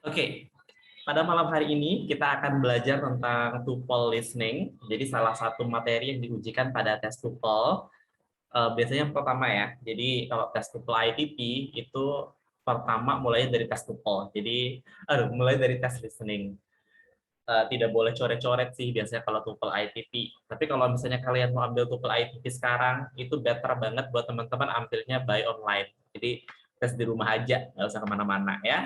Oke, pada malam hari ini kita akan belajar tentang tuple listening. Jadi salah satu materi yang diujikan pada tes tuple biasanya yang pertama ya. Jadi kalau tes tuple ITP itu pertama mulai dari tes tuple. Jadi mulai dari tes listening. Tidak boleh coret-coret sih biasanya kalau tuple ITP. Tapi kalau misalnya kalian mau ambil tuple ITP sekarang, itu better banget buat teman-teman ambilnya by online. Jadi tes di rumah aja, nggak usah kemana-mana ya.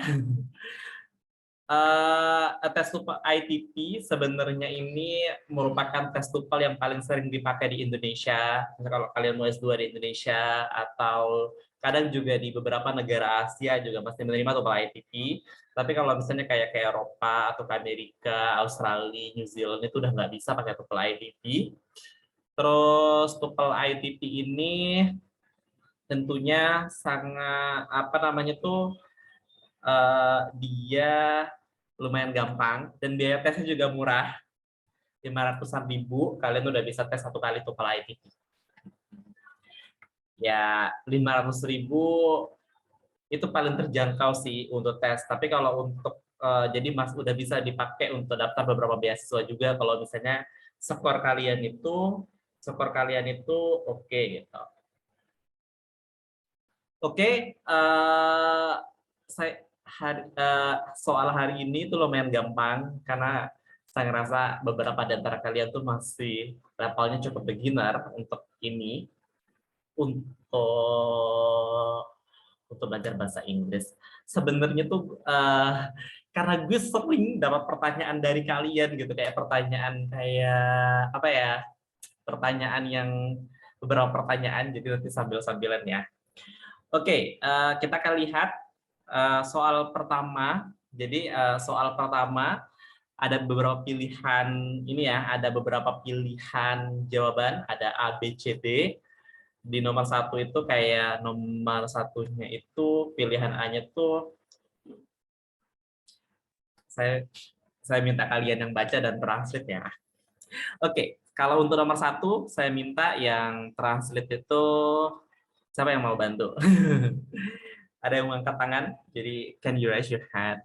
Tes TOEFL ITP sebenarnya ini merupakan tes TOEFL yang paling sering dipakai di Indonesia. Kalau kalian mau S2 di Indonesia atau kadang juga di beberapa negara Asia juga pasti menerima TOEFL ITP. Tapi kalau misalnya kayak ke Eropa atau ke Amerika, Australia, New Zealand itu udah nggak bisa pakai TOEFL ITP. Terus TOEFL ITP ini tentunya sangat apa namanya tuh dia lumayan gampang dan biaya tesnya juga murah, 500.000 kalian udah bisa tes satu kali TOEFL ITP. Ya 500.000 itu paling terjangkau sih untuk tes. Tapi kalau untuk jadi mas udah bisa dipakai untuk daftar beberapa beasiswa juga kalau misalnya skor kalian itu oke gitu. Oke, soal hari ini tuh lumayan gampang karena saya ngerasa beberapa di antara kalian tuh masih levelnya cukup beginner untuk ini untuk belajar bahasa Inggris. Sebenarnya tuh karena gue sering dapat pertanyaan dari kalian gitu kayak pertanyaan kayak apa ya, pertanyaan yang beberapa pertanyaan jadi nanti sambil-sambilan ya. Oke, kita akan lihat soal pertama. Jadi soal pertama ada beberapa pilihan ini ya, ada beberapa pilihan jawaban, ada A, B, C, D. Di nomor satu itu kayak nomor satunya itu pilihan A-nya tuh saya minta kalian yang baca dan translate ya. Oke, kalau untuk nomor satu saya minta yang translate itu siapa yang mau bantu? Ada yang mengangkat tangan? Jadi can you raise your hand?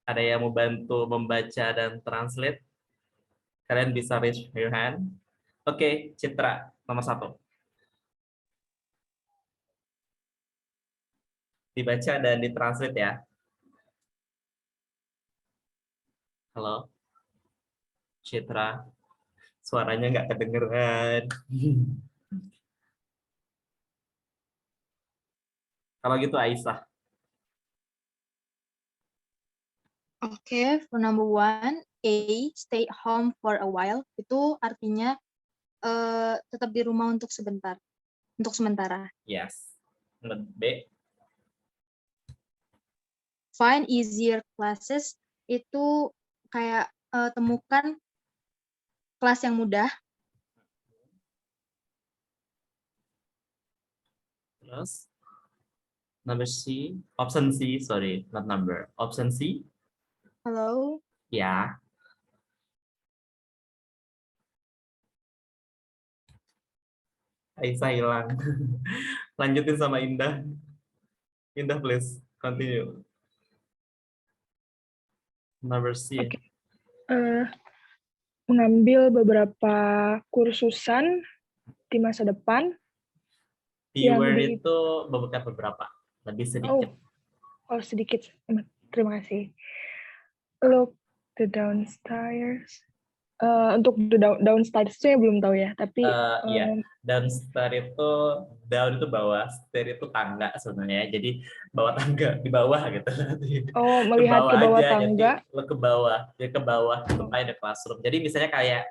Ada yang mau bantu membaca dan translate? Kalian bisa raise your hand. Oke, Citra, nomor satu. Dibaca dan ditranslate ya. Halo, Citra. Suaranya nggak kedengeran. Kalau gitu Aisyah. Oke, for number one, A, stay home for a while. Itu artinya tetap di rumah untuk sementara. Yes. B. Find easier classes, itu kayak temukan kelas yang mudah. Terus number C, option C, sorry, not number. Option C. Halo. Ya. Aisyah hilang. Lanjutin sama Indah. Indah, please continue. Number C. Oke. Mengambil beberapa kursusan di masa depan. Keyword itu beberapa, lebih sedikit. Oh sedikit. Terima kasih. Look the downstairs. Untuk the downstairs itu ya belum tahu ya, tapi ya, downstairs itu down itu bawah, stair itu tangga sebenarnya. Jadi bawah tangga di bawah gitu. Oh, melihat ke bawah aja, tangga. Jadi ke bawah, ya ke bawah supaya ada classroom. Jadi misalnya kayak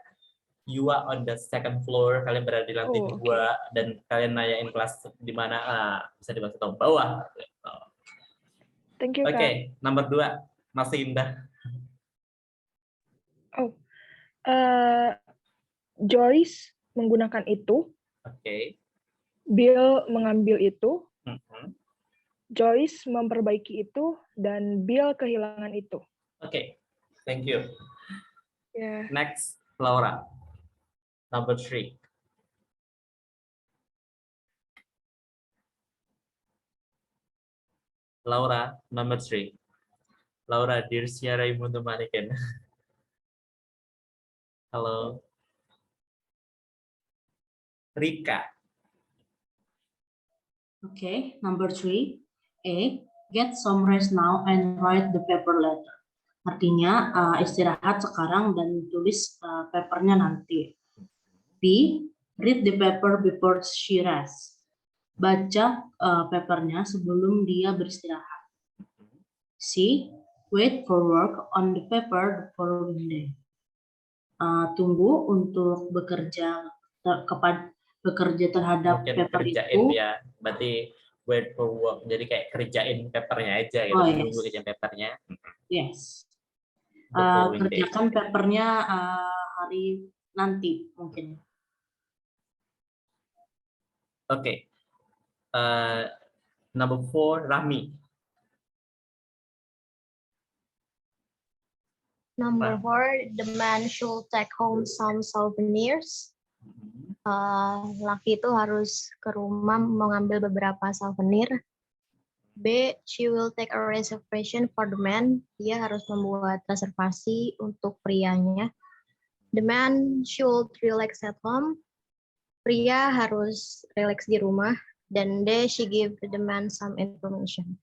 you are on the second floor, kalian berada di lantai 2 dan kalian nanyain kelas di mana, bisa dimaksud tahu bawah. Gitu. Thank you, Kak. Oke, nomor 2, masih Indah. Joyce menggunakan itu. Oke. Bill mengambil itu. Joyce memperbaiki itu, dan Bill kehilangan itu. Oke, thank you. Yeah. Next, Laura. Number 3. Laura, number 3. Laura, Dircia Raimundo Maniken. Halo. Rika. Okay, number 3. A. Get some rest now and write the paper later. Artinya istirahat sekarang dan tulis papernya nanti. B. Read the paper before she rests. Baca papernya sebelum dia beristirahat. C. Wait for work on the paper the following day. Tunggu untuk bekerja terhadap Mungkin paper kerjain itu. ya, berarti wait for work. Jadi kayak kerjain papernya aja gitu, Oh, tunggu yes. kerjain papernya. Yes. The following day. Kerjakan papernya hari nanti mungkin. Oke. Number 4, Rami. Number 4, the man should take home some souvenirs. Laki itu harus ke rumah mengambil beberapa souvenir. B, she will take a reservation for the man. Dia harus membuat reservasi untuk prianya. The man should relax at home. Pria harus relax di rumah. Dan D, she give the man some information.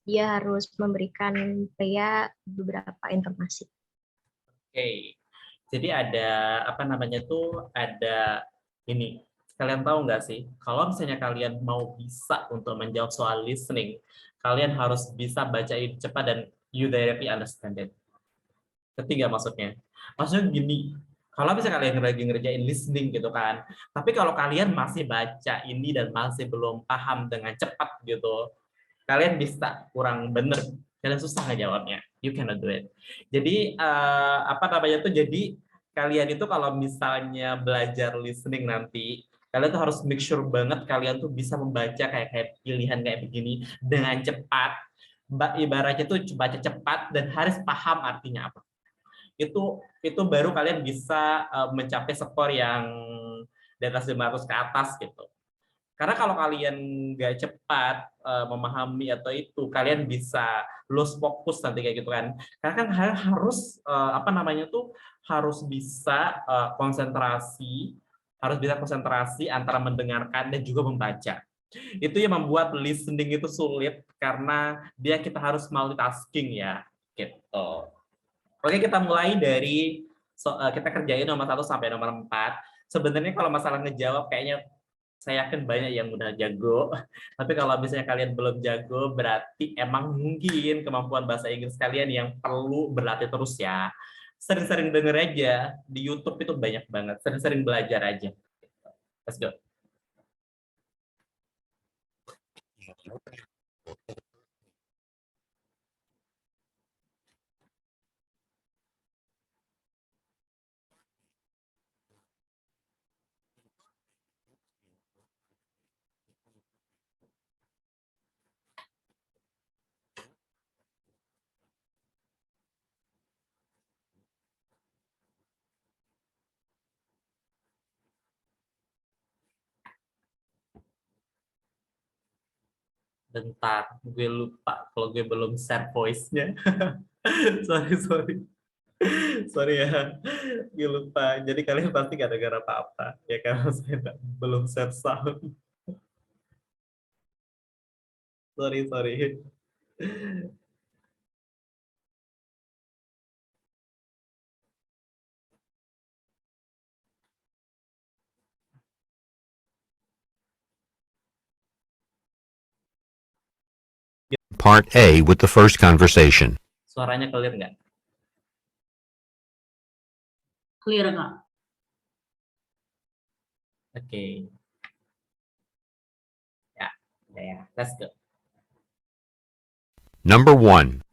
Dia harus memberikan pria beberapa informasi. Oke. Jadi ada apa namanya tuh, ada ini. Kalian tahu nggak sih, kalau misalnya kalian mau bisa untuk menjawab soal listening, kalian harus bisa bacain cepat dan you directly understand it. Ketiga maksudnya. Maksudnya gini, kalau misalnya kalian lagi ngerjain listening gitu kan, tapi kalau kalian masih baca ini dan masih belum paham dengan cepat gitu, kalian bisa kurang bener, kalian susah ngejawabnya. You cannot do it. Jadi apa namanya tuh, jadi kalian itu kalau misalnya belajar listening nanti, kalian tuh harus make sure banget kalian tuh bisa membaca kayak pilihan kayak begini dengan cepat. Ibaratnya tuh baca cepat dan harus paham artinya apa. Itu baru kalian bisa mencapai skor yang di atas 500 ke atas gitu. Karena kalau kalian nggak cepat memahami atau itu, kalian bisa lose fokus nanti kayak gitu kan. Karena kan harus apa namanya tuh, harus bisa konsentrasi antara mendengarkan dan juga membaca. Itu yang membuat listening itu sulit karena kita harus multitasking ya, gitu. Oke, kita mulai dari kita kerjain nomor 1 sampai nomor 4. Sebenarnya kalau masalah ngejawab kayaknya saya yakin banyak yang udah jago. Tapi kalau misalnya kalian belum jago, berarti emang mungkin kemampuan bahasa Inggris kalian yang perlu berlatih terus ya. Sering-sering denger aja, di YouTube itu banyak banget. Sering-sering belajar aja. Let's go. Bentar, gue lupa kalau gue belum share voice-nya. sorry. Sorry ya, gue lupa. Jadi kalian pasti gak dengar apa-apa. Ya karena saya belum share sound. Sorry. Part A with the first conversation. Suaranya clear nggak? Clear nggak? Oke. Ya. Let's go. Number 1.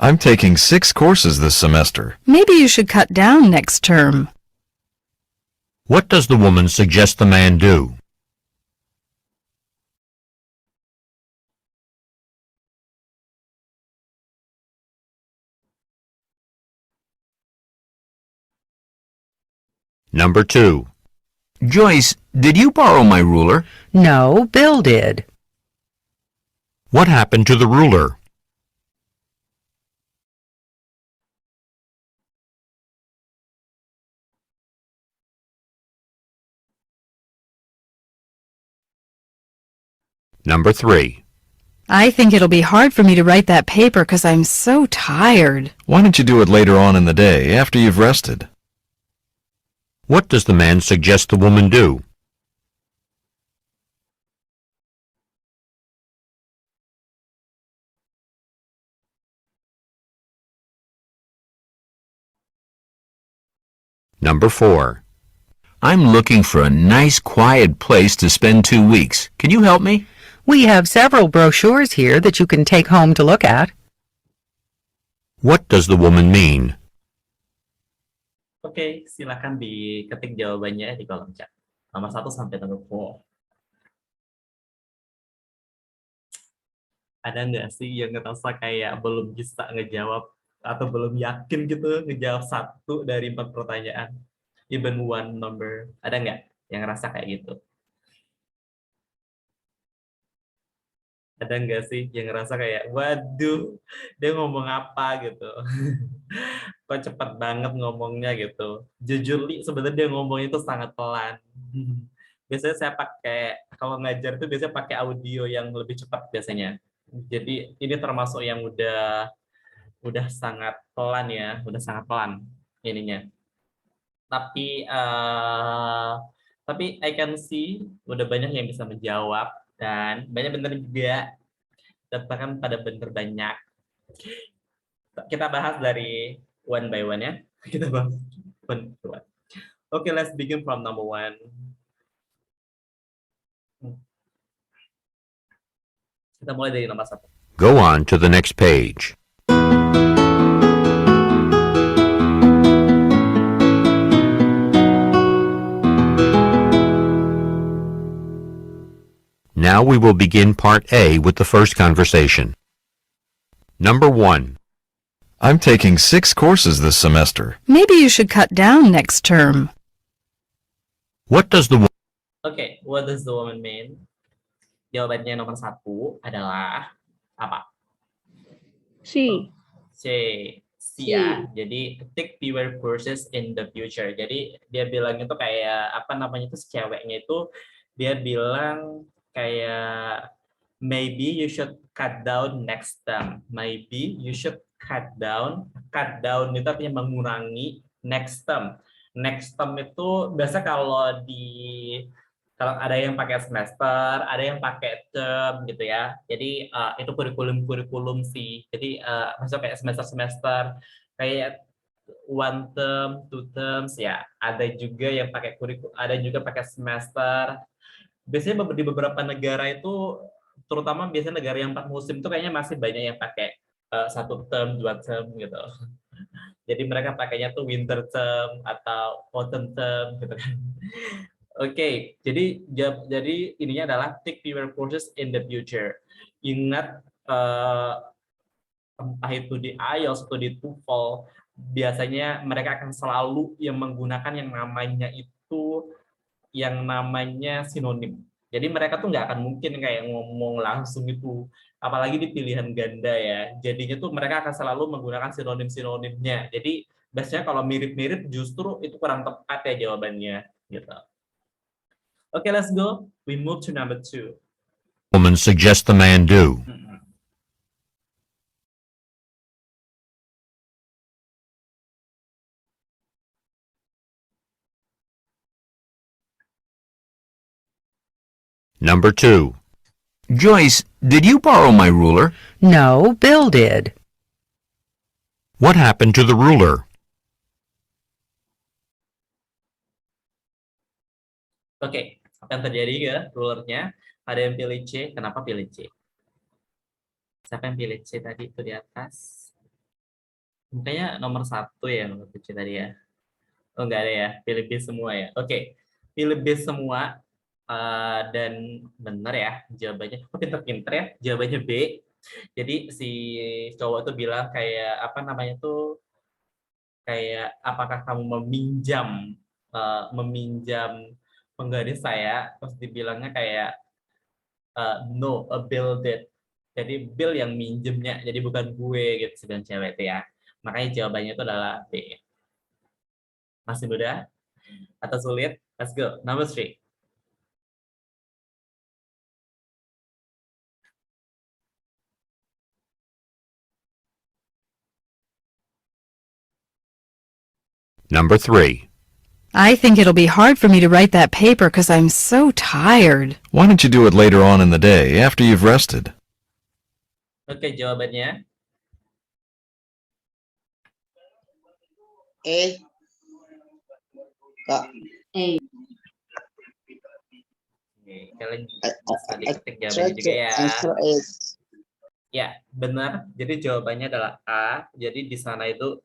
I'm taking 6 courses this semester. Maybe you should cut down next term. What does the woman suggest the man do? Number 2. Joyce, did you borrow my ruler? No, Bill did. What happened to the ruler? Number 3. I think it'll be hard for me to write that paper because I'm so tired. Why don't you do it later on in the day, after you've rested? What does the man suggest the woman do? Number 4. I'm looking for a nice, quiet place to spend 2 weeks. Can you help me? We have several brochures here that you can take home to look at. What does the woman mean? Oke, silakan diketik jawabannya di kolom chat. Nomor 1 sampai nomor 4. Ada nggak sih yang ngerasa kayak belum bisa ngejawab atau belum yakin gitu ngejawab 1 dari 4 pertanyaan? Even one number. Ada nggak yang ngerasa kayak gitu? Ada nggak sih yang ngerasa kayak, waduh, dia ngomong apa gitu. Kok cepet banget ngomongnya gitu. Jujur Li, sebenarnya dia ngomongnya itu sangat pelan. Biasanya saya pakai, kalau ngajar itu biasanya pakai audio yang lebih cepat biasanya. Jadi ini termasuk yang udah sangat pelan ya, udah sangat pelan ininya. Tapi I can see udah banyak yang bisa menjawab dan banyak bener juga, dan bahkan pada bener banyak. Kita bahas dari one by one ya. Kita bahas one by one. Okay, let's begin from number 1. Kita mulai dari nomor 1. Go on to the next page. Now we will begin part A with the first conversation. Number 1. I'm taking 6 courses this semester. Maybe you should cut down next term. What does the Okay, what does the woman mean? Jawabannya nomor 1 adalah apa? C. C ya. Jadi take fewer courses in the future. Jadi dia bilang itu kayak apa namanya itu, si ceweknya itu dia bilang kayak maybe you should cut down next term. Maybe you should cut down. Cut down itu artinya mengurangi, next term. Next term itu biasa kalau ada yang pakai semester, ada yang pakai term gitu ya. Jadi itu kurikulum sih. Jadi masuk kayak semester kayak 1 term, 2 terms ya. Ada juga yang pakai ada juga pakai semester. Biasanya di beberapa negara itu, terutama biasanya negara yang 4 musim itu kayaknya masih banyak yang pakai 1 term, 2 term gitu. Jadi mereka pakainya tuh winter term atau autumn term gitu kan. Oke, jadi ininya adalah take fewer courses in the future. Ingat entah itu di IELTS atau di TOEFL, biasanya mereka akan selalu yang menggunakan yang namanya sinonim. Jadi mereka tuh nggak akan mungkin kayak ngomong langsung itu, apalagi di pilihan ganda ya. Jadinya tuh mereka akan selalu menggunakan sinonim-sinonimnya. Jadi biasanya kalau mirip-mirip justru itu kurang tepat ya jawabannya gitu. Okay, let's go. We move to number 2. woman suggest the man do? Number 2. Joyce, did you borrow my ruler? No, Bill did. What happened to the ruler? Oke, apa yang terjadi ya rulernya? Ada yang pilih C, kenapa pilih C? Siapa yang pilih C tadi itu di atas? Kayaknya nomor 1 ya, nomor C tadi ya. Oh, enggak ada ya, pilih B semua ya. Oke, pilih B semua. Dan benar ya jawabannya. Pinter-pinter ya, jawabannya B. Jadi si cowok tuh bilang kayak apa namanya tuh, kayak apakah kamu meminjam penggaris saya, terus dibilangnya kayak no, a bill did. Jadi Bill yang minjemnya, jadi bukan gue gitu sedang cewek itu ya. Makanya jawabannya itu adalah B. Masih mudah atau sulit? Let's go. Number 3. Number 3. I think it'll be hard for me to write that paper because I'm so tired. Why don't you do it later on in the day after you've rested? Oke, jawabannya. Kak, A. Oke, kalian I bisa diketik try jawabannya to juga ya. answer is Ya, benar. Jadi jawabannya adalah A. Jadi di sana itu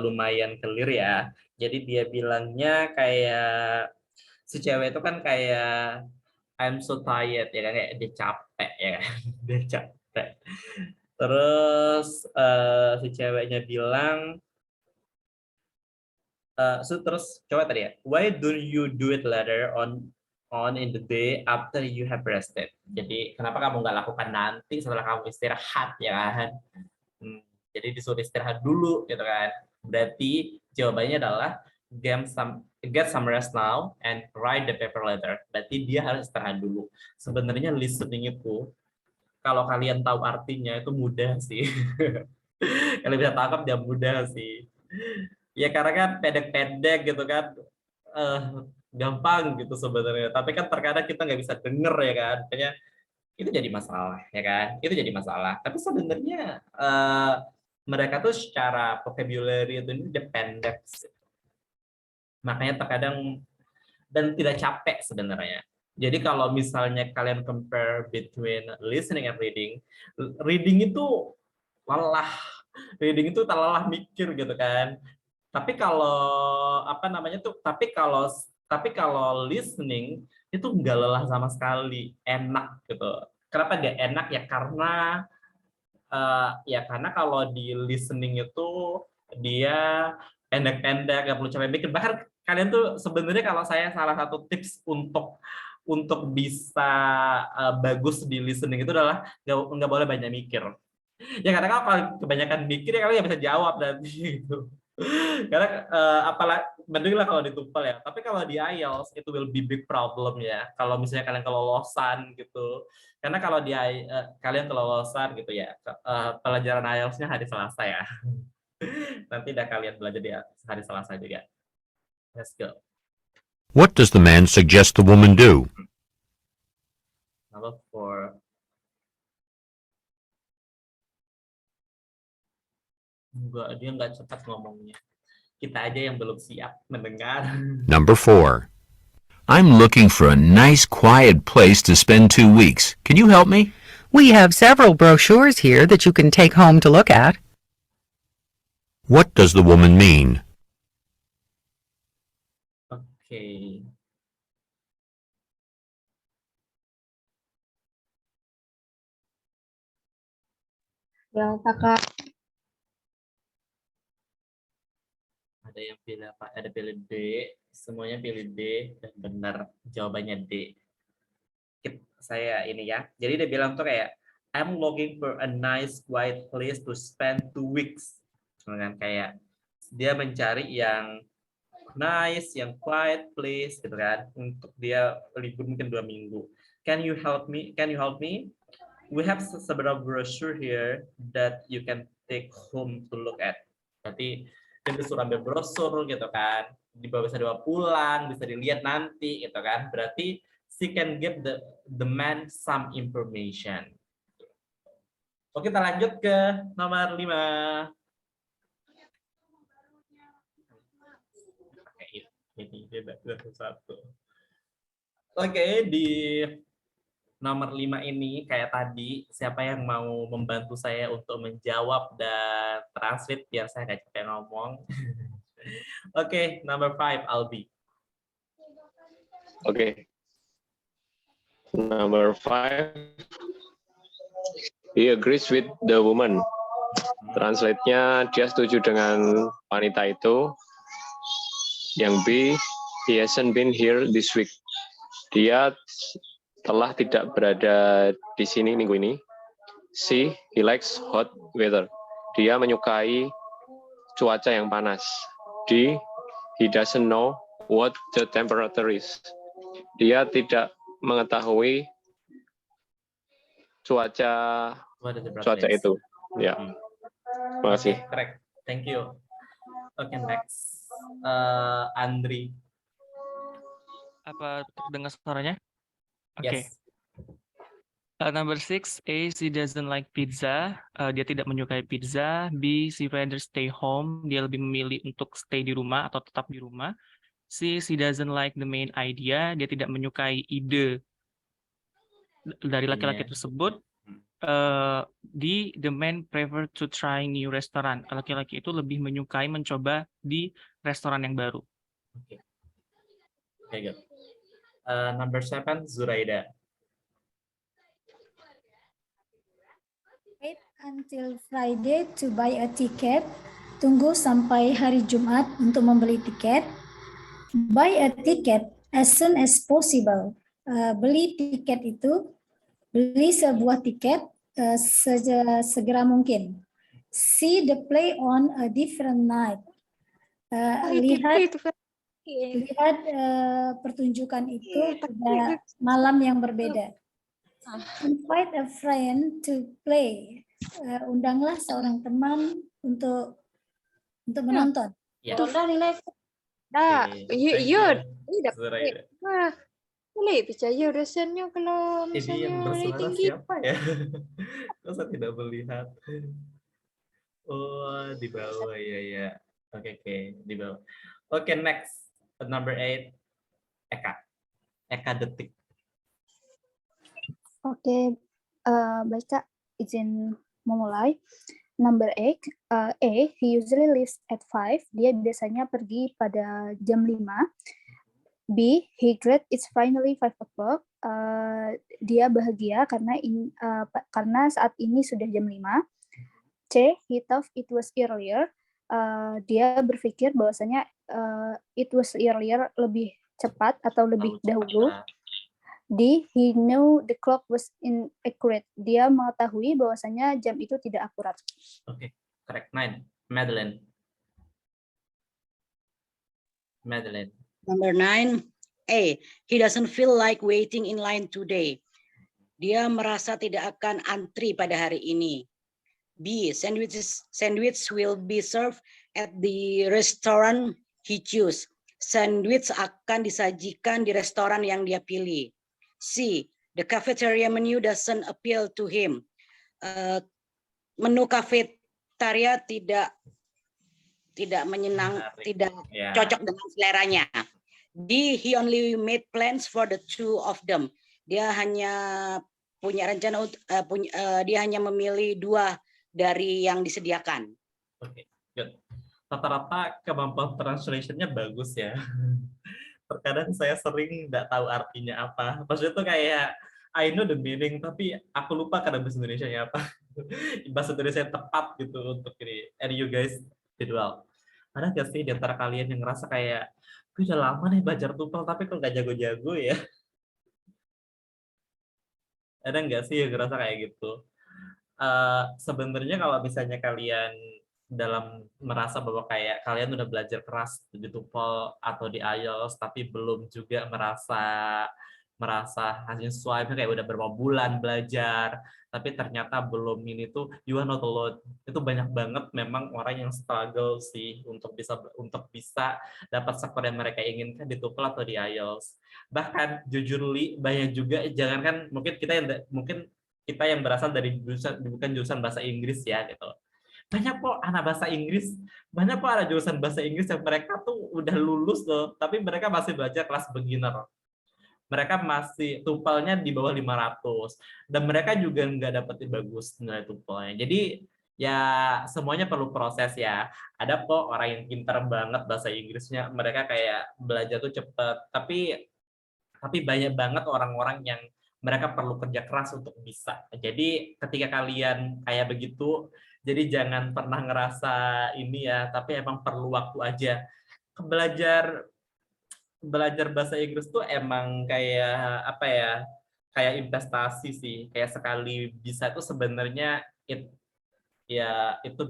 lumayan clear ya. Jadi dia bilangnya kayak si cewek itu kan kayak I'm so tired ya kan, kayak dia capek ya kan. Dia capek. Terus si ceweknya bilang terus coba tadi ya, why don't you do it later on in the day after you have rested. Jadi kenapa kamu nggak lakukan nanti setelah kamu istirahat ya kan? Jadi disuruh istirahat dulu gitu kan. Berarti jawabannya adalah get some rest now and write the paper later. Berarti dia harus istirahat dulu. Sebenarnya listening itu kalau kalian tahu artinya itu mudah sih. Kalau bisa tangkap dia mudah sih. Ya karena kan pendek-pendek gitu kan. Gampang gitu sebenarnya, tapi kan terkadang kita nggak bisa denger ya kan, makanya itu jadi masalah ya kan, itu jadi masalah. Tapi sebenarnya mereka tuh secara vocabulary itu ini pendek, makanya terkadang dan tidak capek sebenarnya. Jadi kalau misalnya kalian compare between listening and reading itu lelah, reading itu terlelah mikir gitu kan. Tapi kalau tapi kalau listening itu nggak lelah sama sekali, enak gitu. Kenapa dia enak ya karena kalau di listening itu dia pendek-pendek, nggak perlu capek mikir. Bahkan kalian tuh sebenarnya kalau saya salah satu tips untuk bisa bagus di listening itu adalah nggak boleh banyak mikir. Ya karena kalau kebanyakan mikir ya kalian nggak bisa jawab nanti gitu. Karena apalagi mending lah kalau ditumpel ya. Tapi kalau di IELTS itu will be big problem ya. Kalau misalnya kalian kelolosan gitu. Karena kalau di kalian kelolosan gitu ya. Pelajaran IELTS-nya hari Selasa ya. Nanti dah kalian belajar di hari Selasa juga. Let's go. What does the man suggest the woman do? Number 4. Enggak, dia nggak cepat ngomongnya. Kita aja yang belum siap mendengar. Number 4. I'm looking for a nice quiet place to spend 2 weeks. Can you help me? We have several brochures here that you can take home to look at. What does the woman mean? Oke. Ya, kakak. Ada yang pilih apa? Ada pilih D, semuanya pilih D dan benar jawabannya D. Saya ini ya. Jadi dia bilang tuh kayak I'm looking for a nice quiet place to spend 2 weeks. Dengan kayak dia mencari yang nice, yang quiet place gitu kan untuk dia libur mungkin 2 minggu. Can you help me? Can you help me? We have several brochure here that you can take home to look at. Jadi dia disuruh ambil brosur gitu kan, bisa dibawa pulang, bisa dilihat nanti gitu kan. Berarti she can give the man some information. Oke, kita lanjut ke nomor 5. Oke, di nomor 5 ini kayak tadi, siapa yang mau membantu saya untuk menjawab dan translate biar saya nggak capek ngomong. Oke, number 5, Albi. Okay. Number 5. He agrees with the woman. Translate-nya dia setuju dengan wanita itu. Yang B, he hasn't been here this week. Dia telah tidak berada di sini minggu ini. C. He likes hot weather. Dia menyukai cuaca yang panas. D. He doesn't know what the temperature is. Dia tidak mengetahui cuaca What is the cuaca birthplace? itu. Ya, terima kasih. Okay, correct. Thank you. Okay, next. Andri. Apa terdengar suaranya? Oke. Yes. Number 6, A, she doesn't like pizza. Dia tidak menyukai pizza. B, she rather stay home. Dia lebih memilih untuk stay di rumah atau tetap di rumah. C, she doesn't like the main idea. Dia tidak menyukai ide dari laki-laki tersebut. D, the man prefer to try new restaurant. Laki-laki itu lebih menyukai mencoba di restoran yang baru. Okay. Okay, good. Number 7, Zuraida. Wait until Friday to buy a ticket. Tunggu sampai hari Jumat untuk membeli tiket. Buy a ticket as soon as possible. Beli tiket itu, beli sebuah tiket segera mungkin. See the play on a different night. Lihat pertunjukan itu pada malam yang berbeda. Invite a friend to play. Undanglah seorang teman untuk menonton. Yeah. Boleh percaya rasanya kalau Ini yang bersuara siapa ya? Kok saya tidak melihat? Oh, di bawah ya. Oke, di bawah. Oke, next. Number 8, Eka Detik. Oke, baca izin memulai. Number 8, A, he usually leaves at 5. Dia biasanya pergi pada jam 5. B, he glad it's finally 5 o'clock. Dia bahagia karena saat ini sudah jam 5. C, he thought it was earlier. Dia berpikir bahwasanya it was earlier lebih cepat atau lebih dahulu. D, he knew the clock was inaccurate. Dia mengetahui bahwasanya jam itu tidak akurat. Oke, correct. 9, Madeline. Number 9, A, he doesn't feel like waiting in line today. Dia merasa tidak akan antri pada hari ini. B, sandwich will be served at the restaurant he choose. Sandwich akan disajikan di restoran yang dia pilih. C, the cafeteria menu doesn't appeal to him. Menu kafetaria tidak cocok dengan seleranya. D, he only made plans for the two of them. Dia hanya punya rencana dia hanya memilih 2 dari yang disediakan. Oke, good. Rata-rata kemampuan translation-nya bagus ya. Terkadang saya sering nggak tahu artinya apa. Maksudnya tuh kayak I know the meaning, tapi aku lupa karena bahasa Indonesia-nya apa. Bahasa Indonesia yang tepat gitu untuk ini. And you guys did well. Ada nggak sih di antara kalian yang ngerasa kayak, gue udah lama nih belajar TOEFL, tapi kok nggak jago-jago ya? Ada nggak sih yang ngerasa kayak gitu? Sebenarnya kalau misalnya kalian dalam merasa bahwa kayak kalian udah belajar keras di TOEFL atau di IELTS tapi belum juga merasa hasil sesuai, kayak udah beberapa bulan belajar tapi ternyata belum ini tuh, you are not alone. Itu banyak banget memang orang yang struggle sih untuk bisa dapat skor yang mereka inginkan di TOEFL atau di IELTS. Bahkan jujur banyak juga, jangankan mungkin kita yang berasal dari bukan jurusan bahasa Inggris ya gitu. Banyak kok anak bahasa Inggris, banyak kok ada jurusan bahasa Inggris yang mereka tuh udah lulus loh, tapi mereka masih belajar kelas beginner. Mereka masih TOEFL-nya di bawah 500 dan mereka juga nggak dapat bagus nilai TOEFL-nya. Jadi ya semuanya perlu proses ya. Ada kok orang yang pintar banget bahasa Inggrisnya, mereka kayak belajar tuh cepet, tapi banyak banget orang-orang yang mereka perlu kerja keras untuk bisa. Jadi ketika kalian kayak begitu, jadi jangan pernah ngerasa ini ya, tapi emang perlu waktu aja. Belajar bahasa Inggris tuh emang kayak apa ya? kayak investasi sih, kayak sekali bisa tuh sebenarnya itu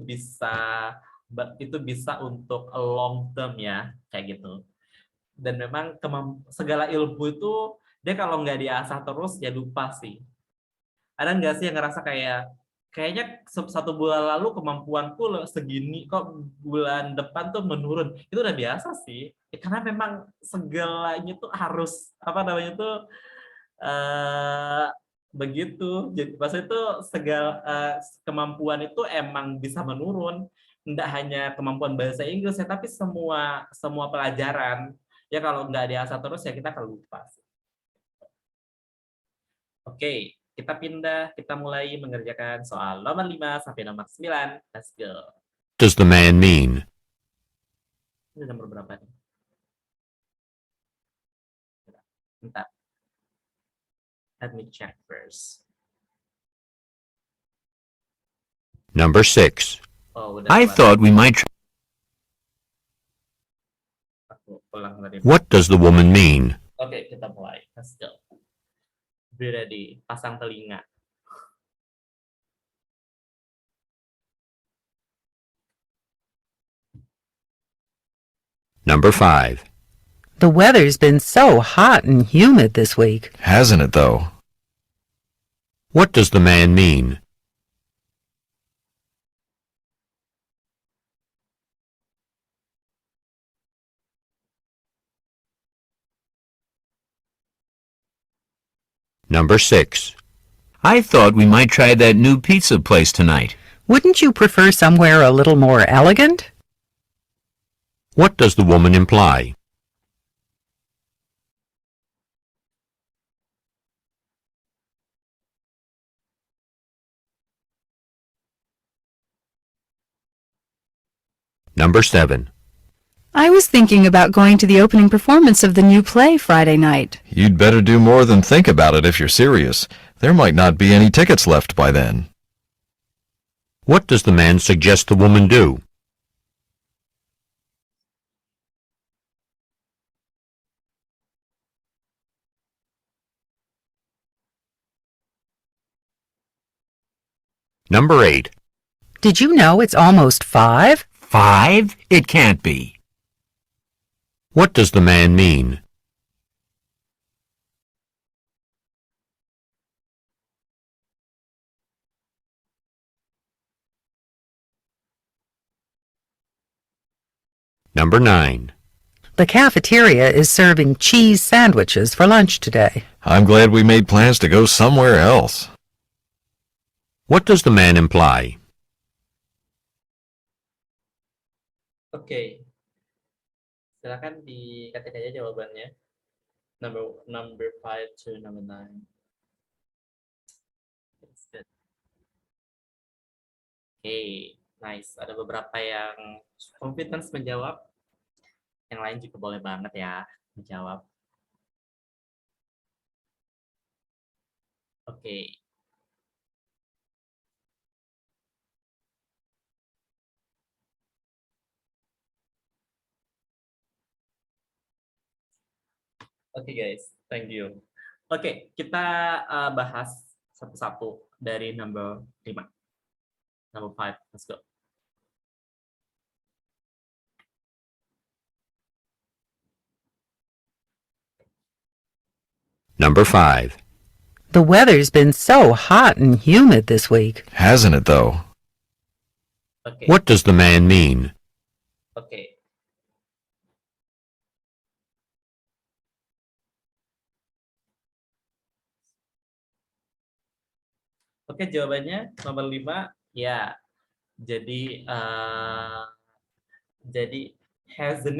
bisa untuk long term ya, kayak gitu. Dan memang segala ilmu itu dia kalau nggak diasah terus ya lupa sih. Ada nggak sih yang ngerasa kayaknya 1 bulan lalu kemampuanku segini, kok bulan depan tuh menurun? Itu udah biasa sih, karena memang segalanya tuh harus apa namanya tuh begitu. Jadi maksudnya itu kemampuan itu emang bisa menurun, tidak hanya kemampuan bahasa Inggris ya, tapi semua pelajaran ya kalau nggak diasah terus ya kita akan lupa. Oke, kita mulai mengerjakan soal nomor 5 sampai nomor 9. Let's go. Does the man mean? Ini nomor berapa nih? Bentar. Let me check first. Number 6. Oh, udah I kelar. thought we might try. Aku ulang dari What does the woman mean? Oke, kita mulai. Let's go. Be ready. Pasang telinga. Number 5. The weather's been so hot and humid this week. Hasn't it, though? What does the man mean? Number 6. I thought we might try that new pizza place tonight. Wouldn't you prefer somewhere a little more elegant? What does the woman imply? Number 7. I was thinking about going to the opening performance of the new play Friday night. You'd better do more than think about it if you're serious. There might not be any tickets left by then. What does the man suggest the woman do? Number 8. Did you know it's almost 5? 5? It can't be. What does the man mean? Number 9. The cafeteria is serving cheese sandwiches for lunch today. I'm glad we made plans to go somewhere else. What does the man imply? Oke. Silakan diketik aja jawabannya. Number 5 to number 9. That's good. Oke, nice. Ada beberapa yang confidence menjawab. Yang lain juga boleh banget ya menjawab. Oke. Oke guys, thank you. Oke, kita bahas satu-satu dari number 5. Number 5, let's go. Number 5. The weather's been so hot and humid this week. Hasn't it, though? Oke. What does the man mean? Oke. Oke, jawabannya nomor 5 ya. Jadi hasn't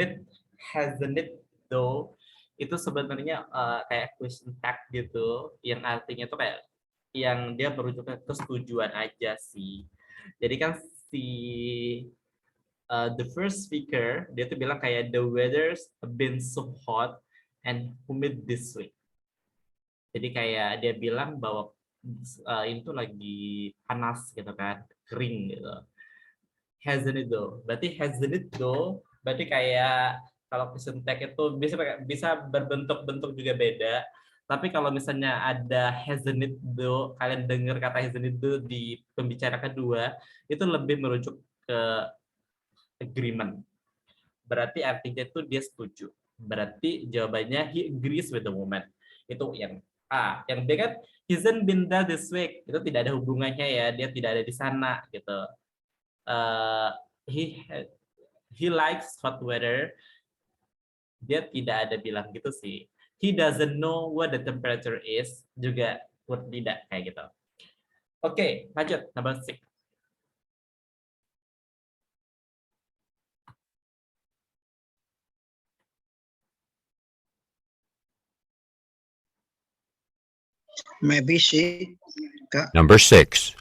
it though itu sebenarnya kayak question tag gitu, yang artinya tuh kayak yang dia merujuk ke kesetujuan aja sih. Jadi kan the first speaker dia tuh bilang kayak the weather's been so hot and humid this week. Jadi kayak dia bilang bahwa itu lagi panas gitu kan, kering gitu. Hasn't it though? Berarti kayak kalau question tag itu bisa berbentuk-bentuk juga beda. Tapi kalau misalnya ada hasn't it though, kalian dengar kata hasn't it though di pembicara kedua, itu lebih merujuk ke agreement. Berarti artinya itu dia setuju. Berarti jawabannya he agrees with the woman. Itu yang A. Yang B kan hasn't been there this week. Itu tidak ada hubungannya ya, dia tidak ada di sana gitu. Uh, he likes hot weather. Dia tidak ada bilang gitu sih. He doesn't know what the temperature is, juga tidak kayak gitu. Oke, lanjut number 6. Maybe she. Number 6.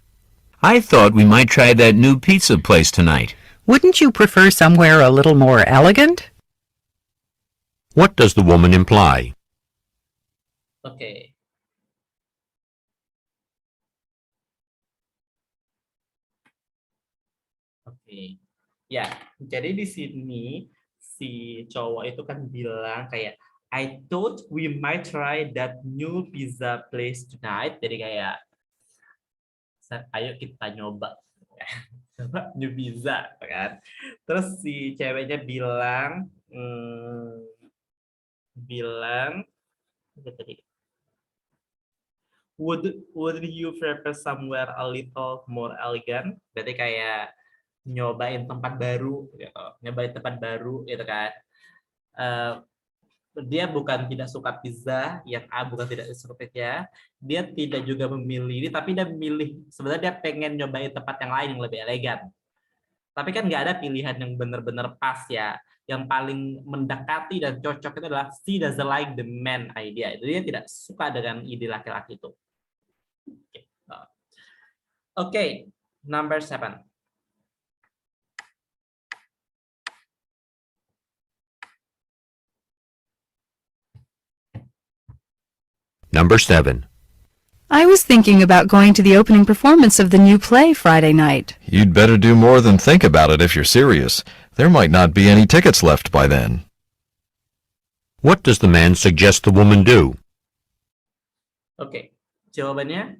I thought we might try that new pizza place tonight. Wouldn't you prefer somewhere a little more elegant? What does the woman imply? Oke. Oke. Ya, jadi di sini si cowok itu kan bilang kayak I thought we might try that new pizza place tonight. Jadi kayak ayo kita nyoba new pizza kan. Terus si ceweknya bilang would you prefer somewhere a little more elegant? Berarti kayak nyobain tempat baru gitu kan. Dia bukan tidak suka pizza, yang A bukan tidak suka pizza, dia tidak juga memilih ini, tapi dia memilih sebenarnya dia pengen nyobain tempat yang lain yang lebih elegan. Tapi kan nggak ada pilihan yang benar-benar pas ya. Yang paling mendekati dan cocok itu adalah she doesn't like the man idea. Itu dia tidak suka dengan ide laki-laki itu. Oke, number 7. Number 7. I was thinking about going to the opening performance of the new play Friday night. You'd better do more than think about it if you're serious. There might not be any tickets left by then. What does the man suggest the woman do? Oke, jawabannya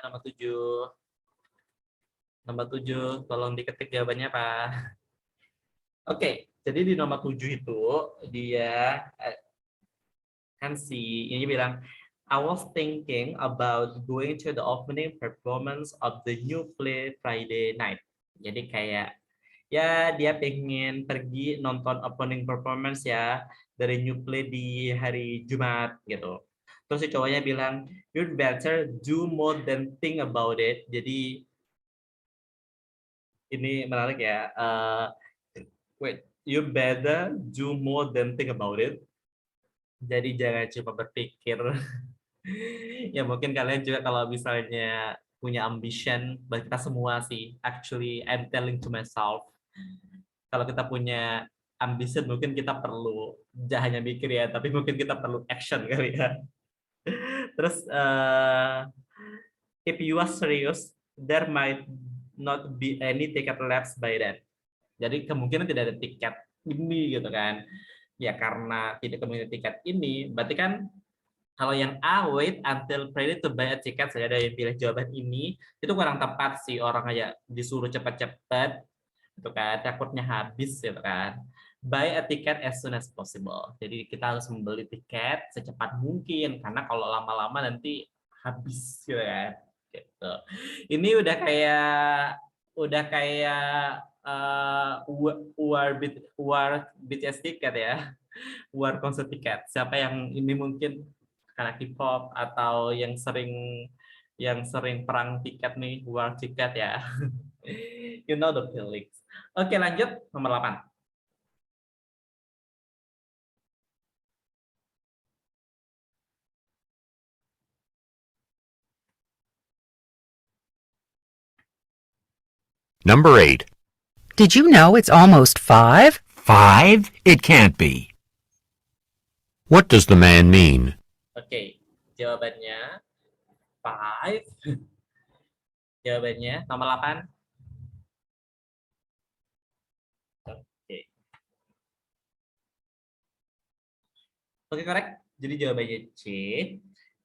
nomor 7. Nomor 7, tolong diketik jawabannya, Pak. Oke, jadi di nomor 7 itu dia kan ini bilang I was thinking about going to the opening performance of the new play Friday night. Jadi kayak ya dia pengen pergi nonton opening performance ya dari new play di hari Jumat gitu. Terus si cowoknya bilang you'd better do more than think about it. Jadi ini menarik ya. Wait, you better do more than think about it. Jadi jangan cuma berpikir. Ya mungkin kalian juga kalau misalnya punya ambition, bagi kita semua sih. Actually, I'm telling to myself. Kalau kita punya ambition, mungkin kita perlu jangan hanya mikir ya, tapi mungkin kita perlu action kali ya. Terus, if you are serious, there might not be any ticket left by then. Jadi kemungkinan tidak ada tiket ini gitu kan. Ya karena tidak kemungkinan tiket ini, berarti kan kalau yang A wait until Friday to buy a ticket, saya ada yang pilih jawaban ini, itu kurang tepat sih, orang aja disuruh cepat-cepat gitu kan, takutnya habis gitu kan. Buy a ticket as soon as possible. Jadi kita harus membeli tiket secepat mungkin karena kalau lama-lama nanti habis gitu kan. Gitu. Ini udah kayak war BTS tiket ya, war konser tiket. Siapa yang ini mungkin karena K-pop atau yang sering perang tiket nih, war tiket ya. You know the feelings. Oke, lanjut nomor 8. Number 8. Did you know it's almost 5? 5? It can't be. What does the man mean? Oke, jawabannya 5. Jawabannya nomor 8. Oke. Oke, correct. Jadi jawabannya C.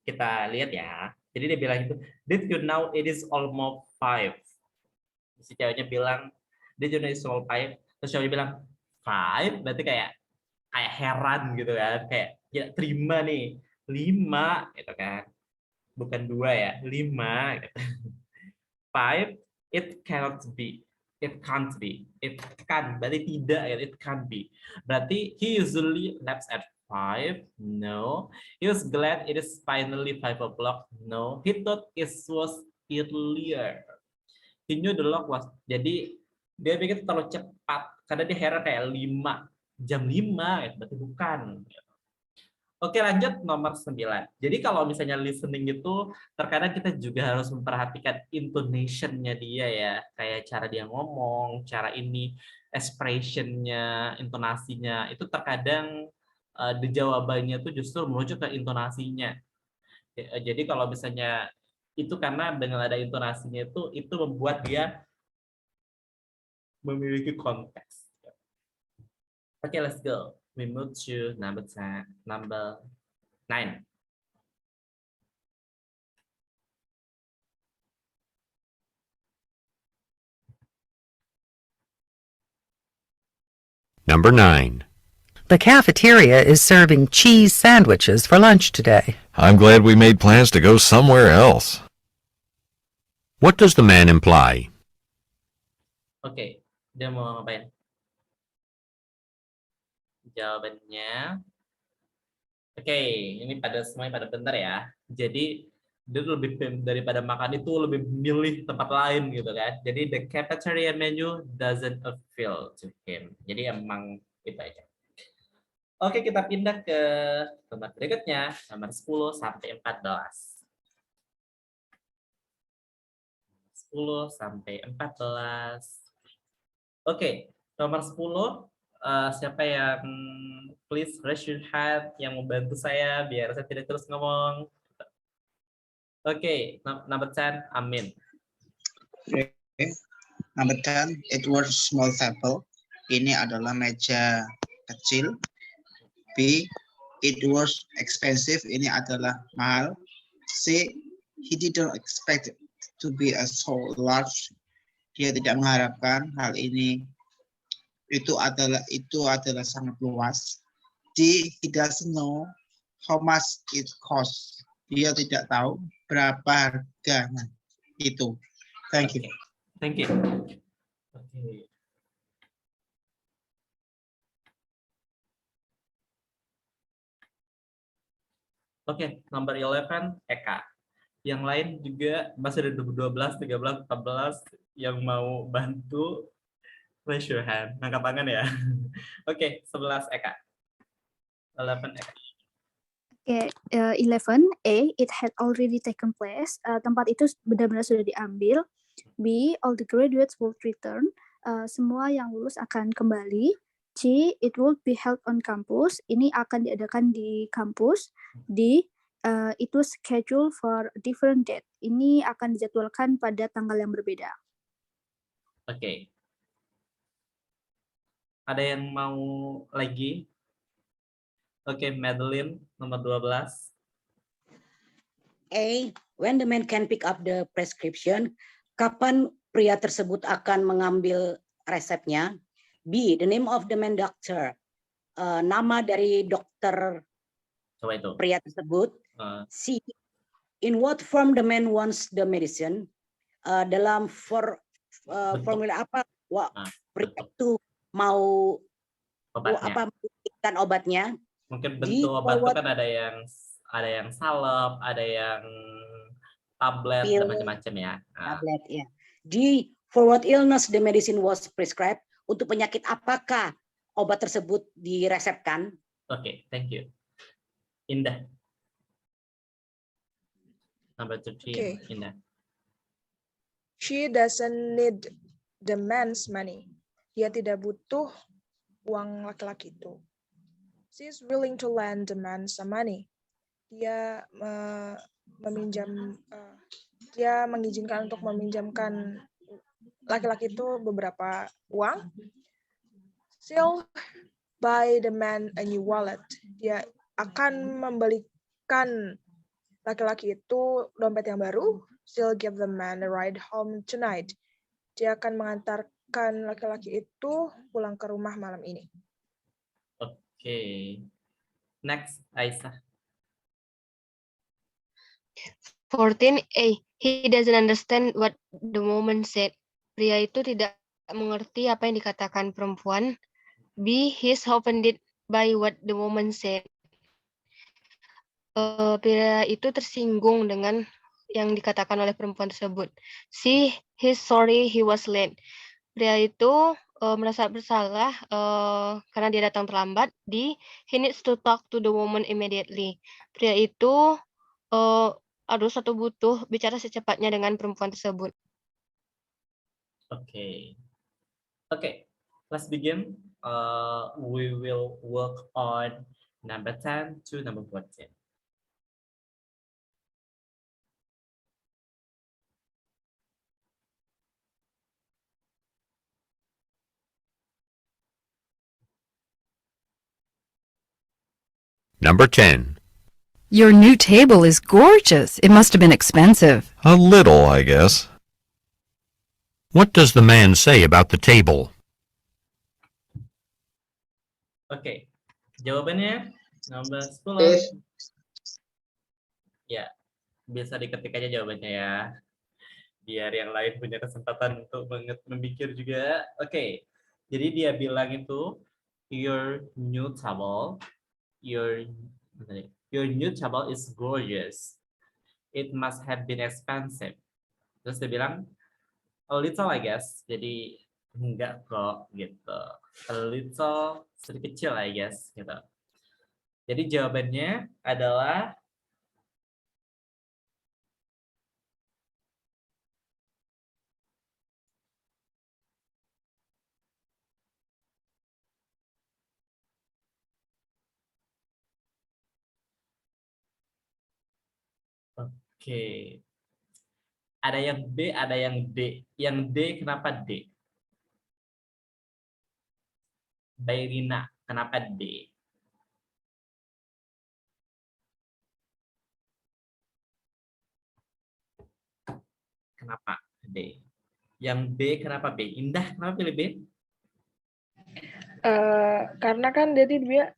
Kita lihat ya. Jadi dia bilang itu, did you know it is almost 5? Si ceweknya bilang, did you know it's almost 5? Terus cowoknya bilang 5, berarti kayak heran gitu kan, kayak ya terima nih 5 gitu kan, bukan 2 ya, 5 gitu. 5, it cannot be, it can't be, it can berarti tidak ya, it can't be, berarti he usually naps at 5, no, he was glad it is finally 5 o'clock, no, he thought it was earlier, he knew the clock was, jadi dia pikir terlalu cepat karena dia heran kayak 5 jam 5 ya, berarti bukan. Oke, lanjut nomor 9. Jadi kalau misalnya listening itu terkadang kita juga harus memperhatikan intonation-nya dia ya, kayak cara dia ngomong, cara ini expression-nya, intonasinya itu terkadang di jawabannya itu justru merujuk ke intonasinya. Jadi kalau misalnya itu karena dengan ada intonasinya itu membuat dia memiliki konteks. Okay, let's go. We move to number 9. Number 9. The cafeteria is serving cheese sandwiches for lunch today. I'm glad we made plans to go somewhere else. What does the man imply? Oke, dia mau ngapain? Jawabannya, oke, ini semuanya pada bentar ya. Jadi dia lebih daripada makan itu lebih milih tempat lain gitu kan. Jadi the cafeteria menu doesn't appeal to him. Jadi emang itu aja. Oke, kita pindah ke tempat berikutnya, nomor 10 sampai 14. 10 sampai 14. Oke, nomor 10. Siapa yang please raise your hand yang membantu saya biar saya tidak terus ngomong. Oke, number 10, Amin. Okay. Number 10, it was small table. Ini adalah meja kecil. B, it was expensive. Ini adalah mahal. C, he didn't expect it to be so large. Dia tidak mengharapkan hal ini itu adalah sangat luas. D, he doesn't know how much it costs. Dia tidak tahu berapa harganya itu. Thank you. Thank you. Okay. Oke, nomor 11 Eka. Yang lain juga masih ada 12, 13, 14 yang mau bantu. Raise your hand, angkat tangan ya. Oke, 11 Eka. 11 Eka. Oke, 11 A, it had already taken place. Tempat itu benar-benar sudah diambil. B, all the graduates will return. Semua yang lulus akan kembali. C, it will be held on campus. Ini akan diadakan di kampus. D, it was scheduled for a different date. Ini akan dijadwalkan pada tanggal yang berbeda. Oke. Ada yang mau lagi? Oke, Madeline, nomor 12. A, when the man can pick up the prescription, kapan pria tersebut akan mengambil resepnya? B, the name of the man doctor, nama dari dokter pria tersebut. C, in what form the man wants the medicine, dalam formula apa pria itu mau memberikan obatnya. Mungkin bentuk obat itu kan ada yang salep, ada yang tablet dan macam-macam ya. Tablet ya. D, for what illness the medicine was prescribed, untuk penyakit apakah obat tersebut diresepkan? Oke, thank you. Indah. Number 13, Indah. She doesn't need the man's money. Dia tidak butuh uang laki-laki itu. She is willing to lend the man some money. Dia mengizinkan untuk meminjamkan laki-laki itu beberapa uang. She'll buy the man a new wallet. Dia akan membelikan laki-laki itu dompet yang baru. She'll give the man a ride home tonight. Dia akan mengantarkan laki-laki itu pulang ke rumah malam ini. Oke. Next, Aisyah. 14A. He doesn't understand what the woman said. Pria itu tidak mengerti apa yang dikatakan perempuan. B. He's offended by what the woman said. Pria itu tersinggung dengan yang dikatakan oleh perempuan tersebut. C. He's sorry he was late. Pria itu merasa bersalah karena dia datang terlambat. D. He needs to talk to the woman immediately. Pria itu butuh bicara secepatnya dengan perempuan tersebut. Okay. Okay, let's begin. We will work on number 10 to number 14. Number 10. Your new table is gorgeous. It must have been expensive. A little, I guess. What does the man say about the table? Oke, jawabannya nomor 10. Ya, bisa diketik aja jawabannya ya. Biar yang lain punya kesempatan untuk memikir juga. Oke, jadi dia bilang itu your new table is gorgeous. It must have been expensive. Terus dia bilang a little, I guess. Jadi enggak kok gitu. A little, sedikit kecil, I guess gitu. Jadi jawabannya adalah oke. Ada yang B, ada yang D. Yang D, kenapa D? Bayrina, kenapa D? Kenapa D? Yang B, kenapa B? Indah, kenapa pilih B? Karena kan jadi dia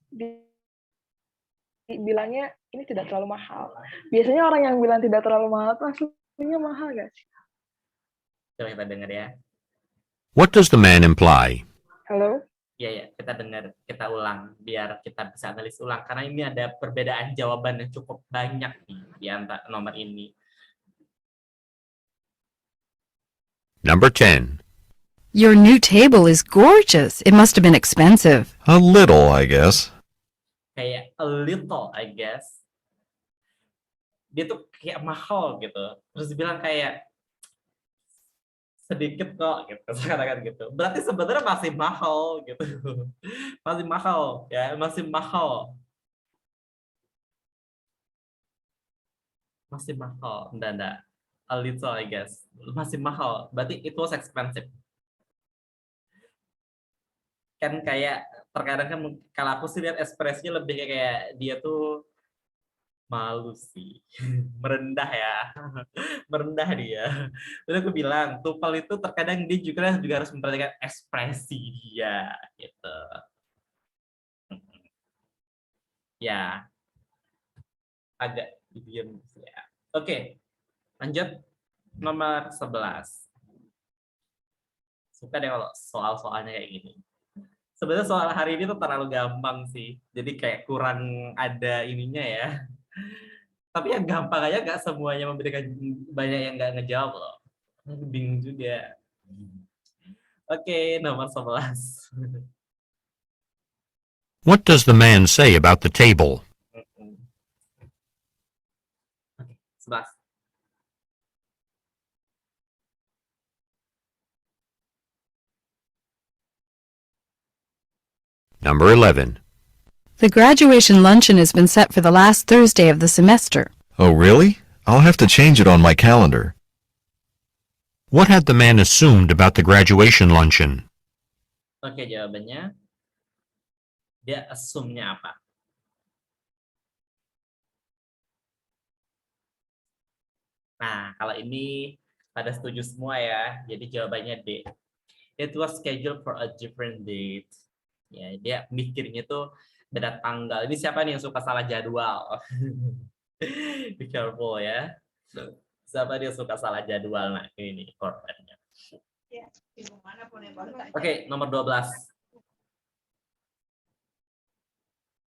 bilangnya ini tidak terlalu mahal. Biasanya orang yang bilang tidak terlalu mahal itu aslinya mahal, guys. Coba kita dengar ya. What does the man imply? Halo? Ya, kita dengar, kita ulang biar kita bisa analis ulang karena ini ada perbedaan jawaban yang cukup banyak nih di antara nomor ini. Number 10. Your new table is gorgeous. It must have been expensive. A little, I guess. Kayak a little, I guess. Dia tuh kayak mahal gitu. Terus bilang kayak sedikit kok gitu, katakan gitu. Berarti sebenarnya masih mahal gitu. Masih mahal ya, masih mahal. Masih mahal. Enggak. A little, I guess. Masih mahal. Berarti it was expensive. Kan kayak terkadang kan kalau aku sih lihat ekspresinya lebih kayak dia tuh malu sih, merendah ya, merendah dia. Terus aku bilang, Tupel itu terkadang dia juga harus memperhatikan ekspresi dia, gitu. Ya, agak diam ya. Oke, lanjut nomor 11. Suka deh kalau soal-soalnya kayak gini. Sebenarnya soal hari ini tuh terlalu gampang sih, jadi kayak kurang ada ininya ya. Tapi yang gampang aja nggak semuanya memberikan, banyak yang nggak ngejawab loh. Bingung juga. Oke, nomor 11. What does the man say about the table? Oke, 11. Number 11. The graduation luncheon has been set for the last Thursday of the semester. Oh, really? I'll have to change it on my calendar. What had the man assumed about the graduation luncheon? Oke, jawabannya dia assume-nya apa? Nah, kalau ini pada setuju semua ya. Jadi jawabannya D. It was scheduled for a different date. Ya, dia mikirnya tuh beda tanggal. Ini siapa nih yang suka salah jadwal? Be careful ya. Siapa dia suka salah jadwal? Nah, ini korbannya. Oke, nomor 12.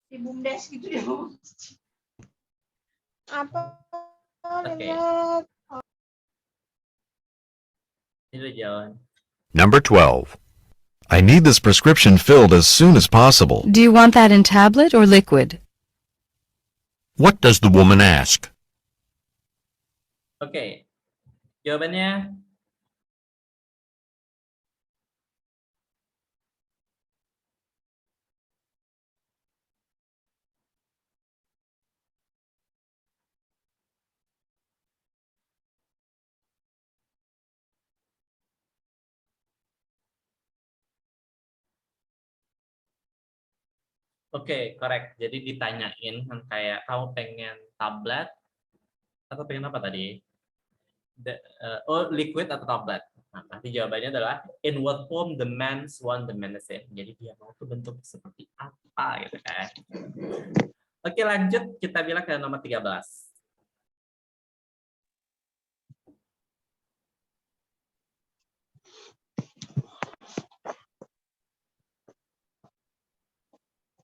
Si Bumdes gitu ya. Apa? Oke. Ini jawaban. Number 12. I need this prescription filled as soon as possible. Do you want that in tablet or liquid? What does the woman ask? Oke. Jawabannya oke, correct. Jadi ditanyain kan kayak kamu pengen tablet atau pengen apa tadi? Liquid atau tablet. Nah, nanti jawabannya adalah in what form the man want the medicine. Jadi dia mau tuh bentuk seperti apa gitu kan. Oke, lanjut kita bilang ke nomor 13.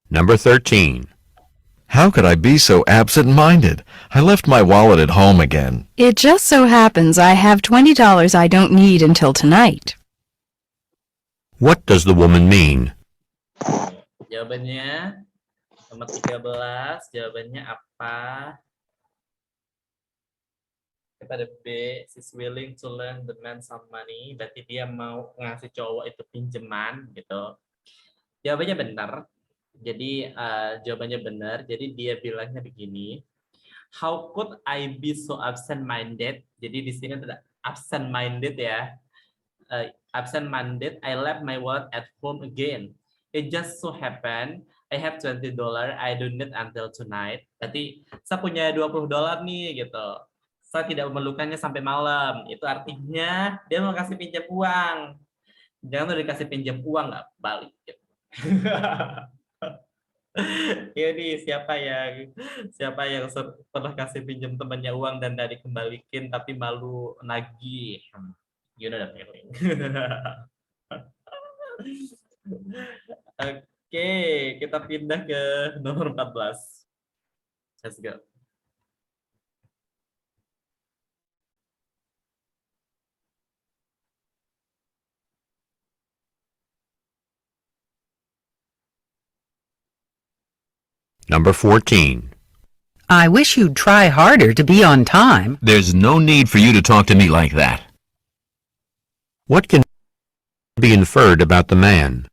Number 13. How could I be so absent-minded? I left my wallet at home again. It just so happens I have $20 I don't need until tonight. What does the woman mean? Jawabannya nomor 13, jawabannya apa? Kepada B, she's willing to lend the man some money. Berarti dia mau ngasih cowok itu pinjaman gitu. Jawabannya benar. Jadi jawabannya benar. Jadi dia bilangnya begini. How could I be so absent-minded? Jadi di sini ada absent-minded ya. Absent-minded. I left my wallet at home again. It just so happened I have $20. I don't need until tonight. Berarti saya punya $20 nih gitu. Saya tidak memerlukannya sampai malam. Itu artinya dia mau kasih pinjam uang. Jangan udah dikasih pinjam uang nggak balik. Gitu. Ya nih siapa yang pernah kasih pinjam temannya uang dan dari dikembalikan tapi malu nagih. You know the feeling. Oke, kita pindah ke nomor 14. Let's go. Number 14. I wish you'd try harder to be on time. There's no need for you to talk to me like that. What can be inferred about the man?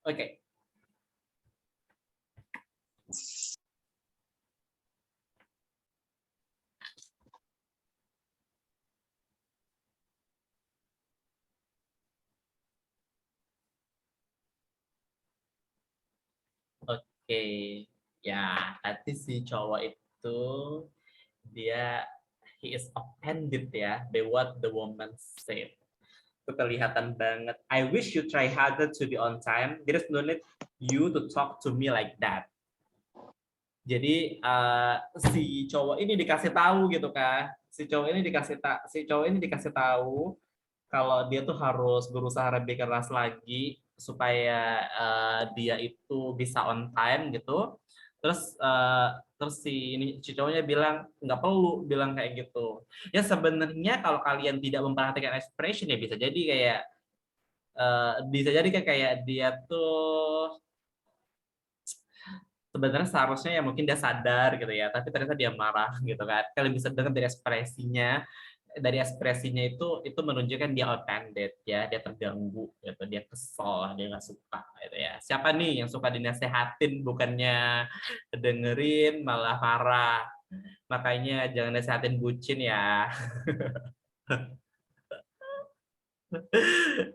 Oke. Oke, ya tadi si cowok itu dia he is offended ya by what the woman said. Itu kelihatan banget. I wish you try harder to be on time. There's no need you to talk to me like that. Jadi si cowok ini dikasih tahu gitu kan. Si cowok ini dikasih tahu kalau dia tuh harus berusaha lebih keras lagi supaya dia itu bisa on time gitu. Terus si cowoknya bilang nggak perlu bilang kayak gitu. Ya sebenarnya kalau kalian tidak memperhatikan expression ya bisa jadi kayak dia tuh sebenarnya seharusnya ya mungkin dia sadar gitu ya, tapi ternyata dia marah gitu kan. Kalian bisa dengar dari ekspresinya itu menunjukkan dia offended ya, dia terganggu gitu, dia kesel, dia nggak suka gitu ya. Siapa nih yang suka dinasehatin bukannya dengerin malah marah? Makanya jangan nasehatin bucin ya.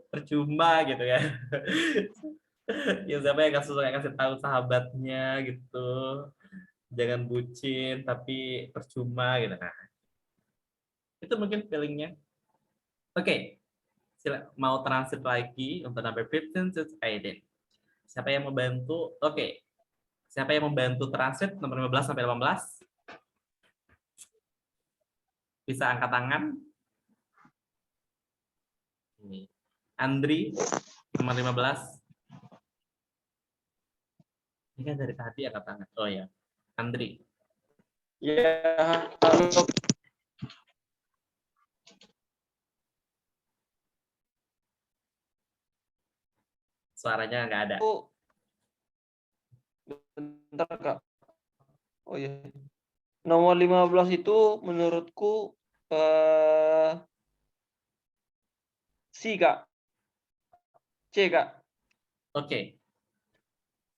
Percuma gitu ya. Ya siapa yang kasih tahu sahabatnya gitu, jangan bucin tapi percuma gitu. Nah Itu mungkin feelingnya. Oke, mau translate lagi untuk number 15 to 18. Siapa yang mau bantu? Oke. Siapa yang mau bantu translate nomor 15 sampai 18? Bisa angkat tangan. Ini. Andri, nomor 15. Ini kan dari tadi angkat tangan. Oh ya, Andri. Ya, halo. Suaranya nggak ada. Bentar, Kak. Oh iya. Nomor 15 itu menurutku C, Kak. C, Kak. Oke.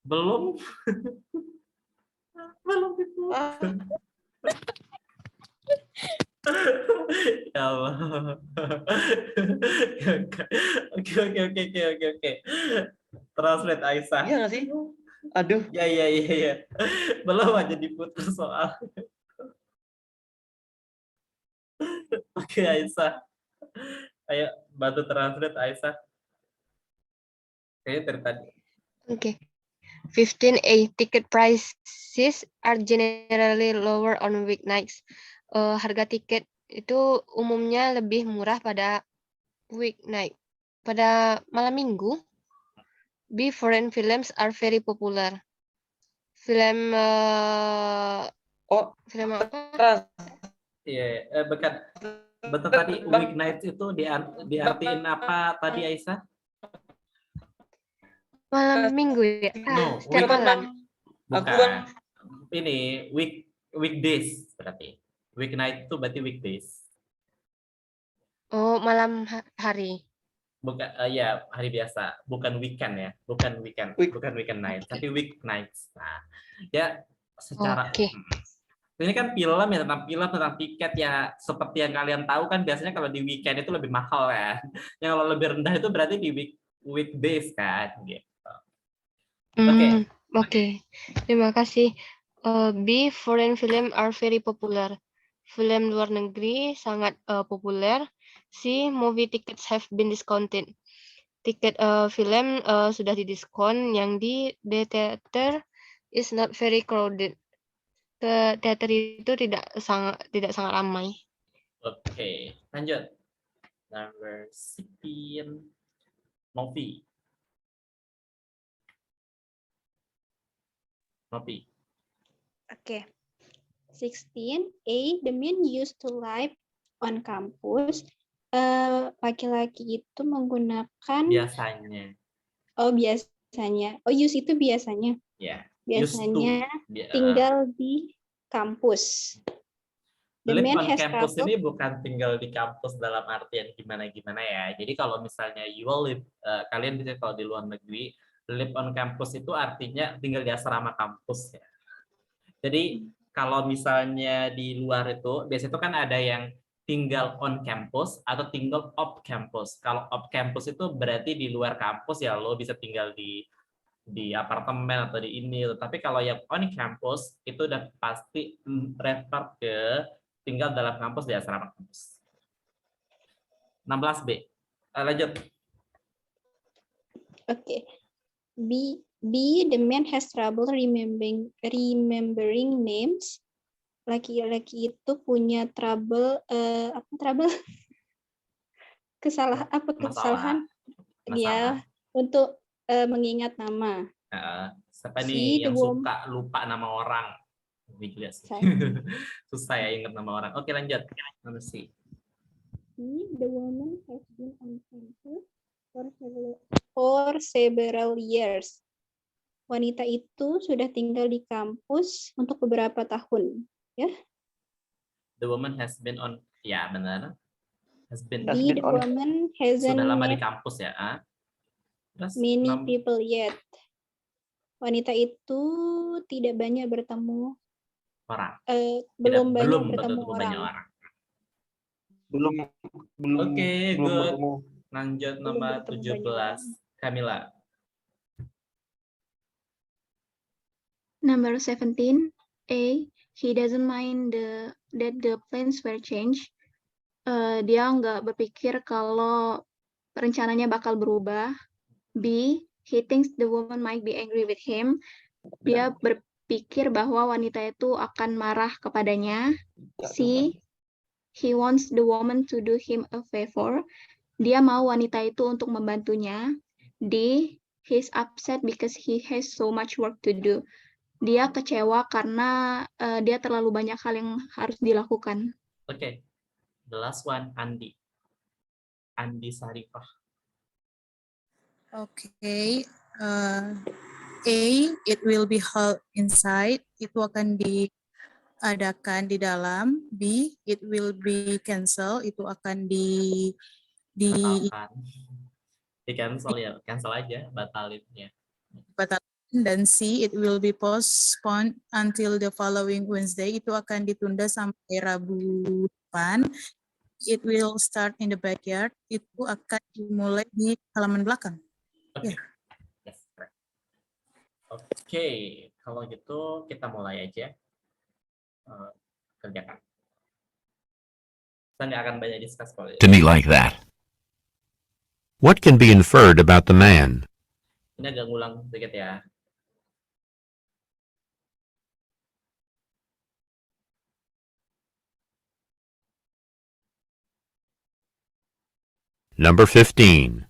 Belum. Belum itu. Ya Allah. Oke. Translate Aisyah. Iya nggak sih? Aduh. Ya. Belum aja diputus soal. Oke, Aisyah. Ayo bantu translate Aisyah. Kayaknya dari tadi. Okay. 15A, ticket prices are generally lower on weeknights. Harga tiket itu umumnya lebih murah pada weeknight. Pada malam minggu. B, foreign films are very popular. Film film apa? Iya, betul tadi weeknight itu diartiin apa tadi Aisyah? Malam minggu ya? No, Setiap malam. Bukan. Ini weekdays berarti. Weeknight itu berarti weekdays. Oh, malam hari. Bukan, ya hari biasa, bukan weekend ya, bukan weekend night, tapi weeknights. Nah, ya secara ini kan film ya, tentang tiket ya, seperti yang kalian tahu kan biasanya kalau di weekend itu lebih mahal ya. Yang kalau lebih rendah itu berarti di weekdays kan gitu. Oke. Terima kasih. B, foreign film are very popular. Film luar negeri sangat populer. C, movie tickets have been discounted. Tiket film sudah didiskon. Yang di the theater is not very crowded. Teater itu tidak sangat ramai. Oke, lanjut. Number 16, Novi. Okay. 16A, the men used to live on campus. Laki-laki itu menggunakan biasanya. Oh, biasanya. Oh, use itu biasanya. Ya. Biasanya tinggal di kampus. Live on campus ini bukan tinggal di kampus dalam artian gimana ya. Jadi kalau misalnya you will live, kalian bisa kalau di luar negeri, live on campus itu artinya tinggal di asrama kampus ya. Jadi kalau misalnya di luar itu, biasanya itu kan ada yang tinggal on campus atau tinggal off campus. Kalau off campus itu berarti di luar kampus ya, lo bisa tinggal di apartemen atau di ini. Tapi kalau yang on campus itu udah pasti refer ke tinggal dalam kampus di asrama kampus. 16B. Lanjut. Oke. B, the man has trouble remembering names. Laki-laki itu punya trouble kesalahan dia untuk mengingat nama. Siapa nih yang suka lupa nama orang? Susah ya ingat nama orang. Oke, lanjut. Nomor C. The woman has been on campus for several years. Wanita itu sudah tinggal di kampus untuk beberapa tahun. Ya. The woman has been on, ya benar. The woman hasn't sudah lama di kampus ya. Terus, many people yet. Wanita itu tidak banyak bertemu orang. Belum bertemu orang. Belum. Oke, good. Lanjut nomor 17. Kamila. Number 17. A. He doesn't mind that the plans were changed. dia nggak berpikir kalau rencananya bakal berubah. B, he thinks the woman might be angry with him. Dia berpikir bahwa wanita itu akan marah kepadanya. C, he wants the woman to do him a favor. Dia mau wanita itu untuk membantunya. D, he's upset because he has so much work to do. Dia kecewa karena dia terlalu banyak hal yang harus dilakukan. Oke, the last one, Andi. Andi Sarifah. Okay. A, it will be held inside. Itu akan diadakan di dalam. B, it will be cancel. Itu akan Batalkan. Di cancel ya, cancel aja, batalin ya. batalkan. Dan C, it will be postponed until the following Wednesday. Itu akan ditunda sampai Rabu depan. It will start in the backyard. Itu akan dimulai di halaman belakang. Oke. Yes, correct. Oke, kalau gitu kita mulai aja kerjakan. Kita nggak akan banyak discuss kalau To me like that. What can be inferred about the man? ini agak ngulang sedikit ya. Number 15.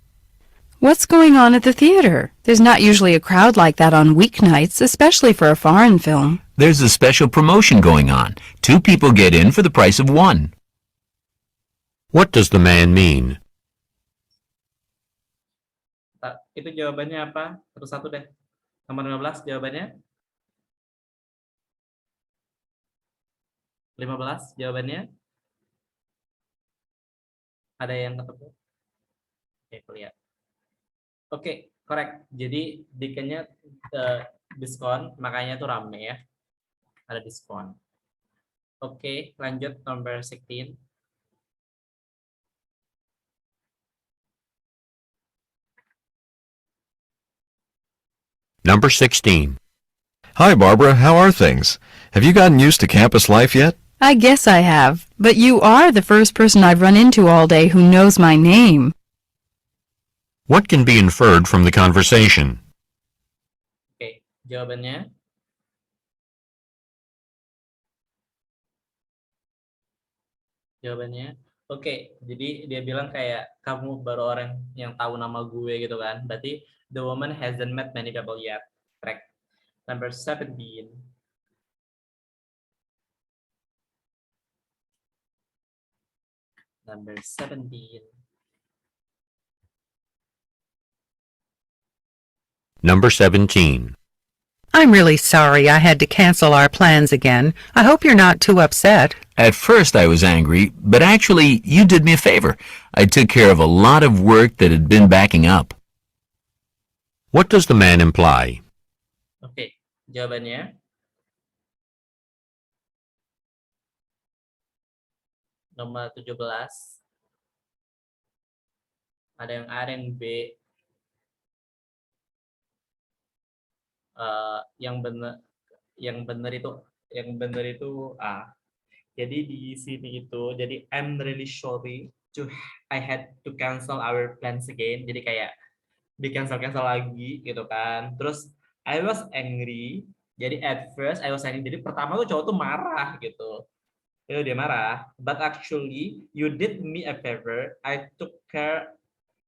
What's going on at the theater? There's not usually a crowd like that on weeknights, especially for a foreign film. There's a special promotion going on. 2 people get in for the price of 1. What does the man mean? Itu jawabannya apa? Satu-satu deh. Nomor 15 jawabannya. 15 jawabannya. Ada yang ketemu? Oke, lihat. Oke, correct. Jadi dikennya diskon, makanya tuh rame ya. Ada diskon. Oke, lanjut nomor 16. Number 16. Hi, Barbara. How are things? Have you gotten used to campus life yet? I guess I have, but you are the first person I've run into all day who knows my name. What can be inferred from the conversation? Oke, jawabannya. Jawabannya. Oke, jadi dia bilang kayak kamu baru orang yang tahu nama gue gitu kan. Berarti the woman hasn't met many people yet. Correct. Number 17. Number 17. Number 17. I'm really sorry I had to cancel our plans again. I hope you're not too upset. At first I was angry, but actually you did me a favor. I took care of a lot of work that had been backing up. What does the man imply? Oke, jawabannya. Nomor 17. Ada yang A, ada yang B. Yang benar itu A. Jadi di sini itu, jadi I'm really sorry I had to cancel our plans again. Jadi kayak di cancel lagi gitu kan. Terus I was angry. Jadi at first I was angry. Jadi pertama tuh cowok tuh marah gitu. Dia marah. But actually you did me a favor. I took care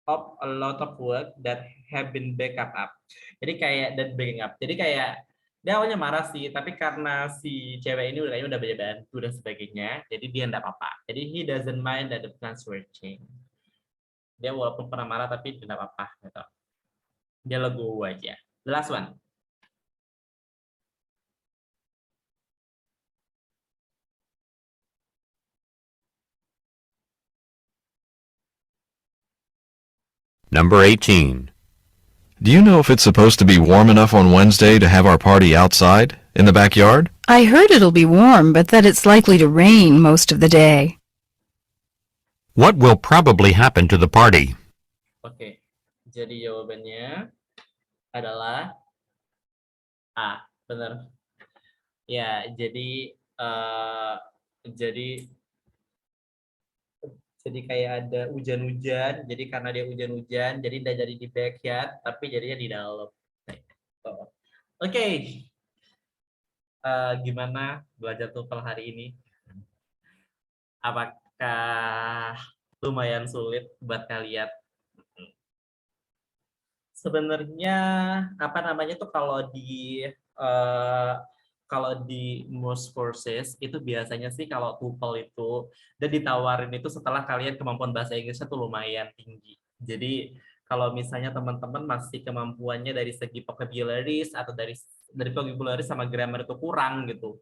of a lot of work that have been backup up. Jadi kayak that backing up. Jadi kayak dia awalnya marah sih, tapi karena si cewek ini kayaknya udah banyak bantu dan sebagainya, jadi dia enggak apa-apa. Jadi he doesn't mind that the plans were changed. Dia walaupun pernah marah tapi tidak apa-apa gitu. Dia legowo aja. The last one. Number 18. Do you know if it's supposed to be warm enough on Wednesday to have our party outside, in the backyard? I heard it'll be warm, but that it's likely to rain most of the day. What will probably happen to the party? Oke, jadi jawabannya adalah A, benar. Ya, jadi Jadi kayak ada hujan-hujan, jadi karena dia hujan-hujan, jadi tidak jadi di backyard, tapi jadinya di dalam. Oke. Gimana belajar TOEFL hari ini? Apakah lumayan sulit buat kalian? Sebenarnya apa namanya tuh kalau di most courses itu biasanya sih kalau TOEFL itu dan ditawarin itu setelah kalian kemampuan bahasa Inggrisnya tuh lumayan tinggi. Jadi kalau misalnya teman-teman masih kemampuannya dari segi vocabularies atau dari vocabulary sama grammar itu kurang gitu,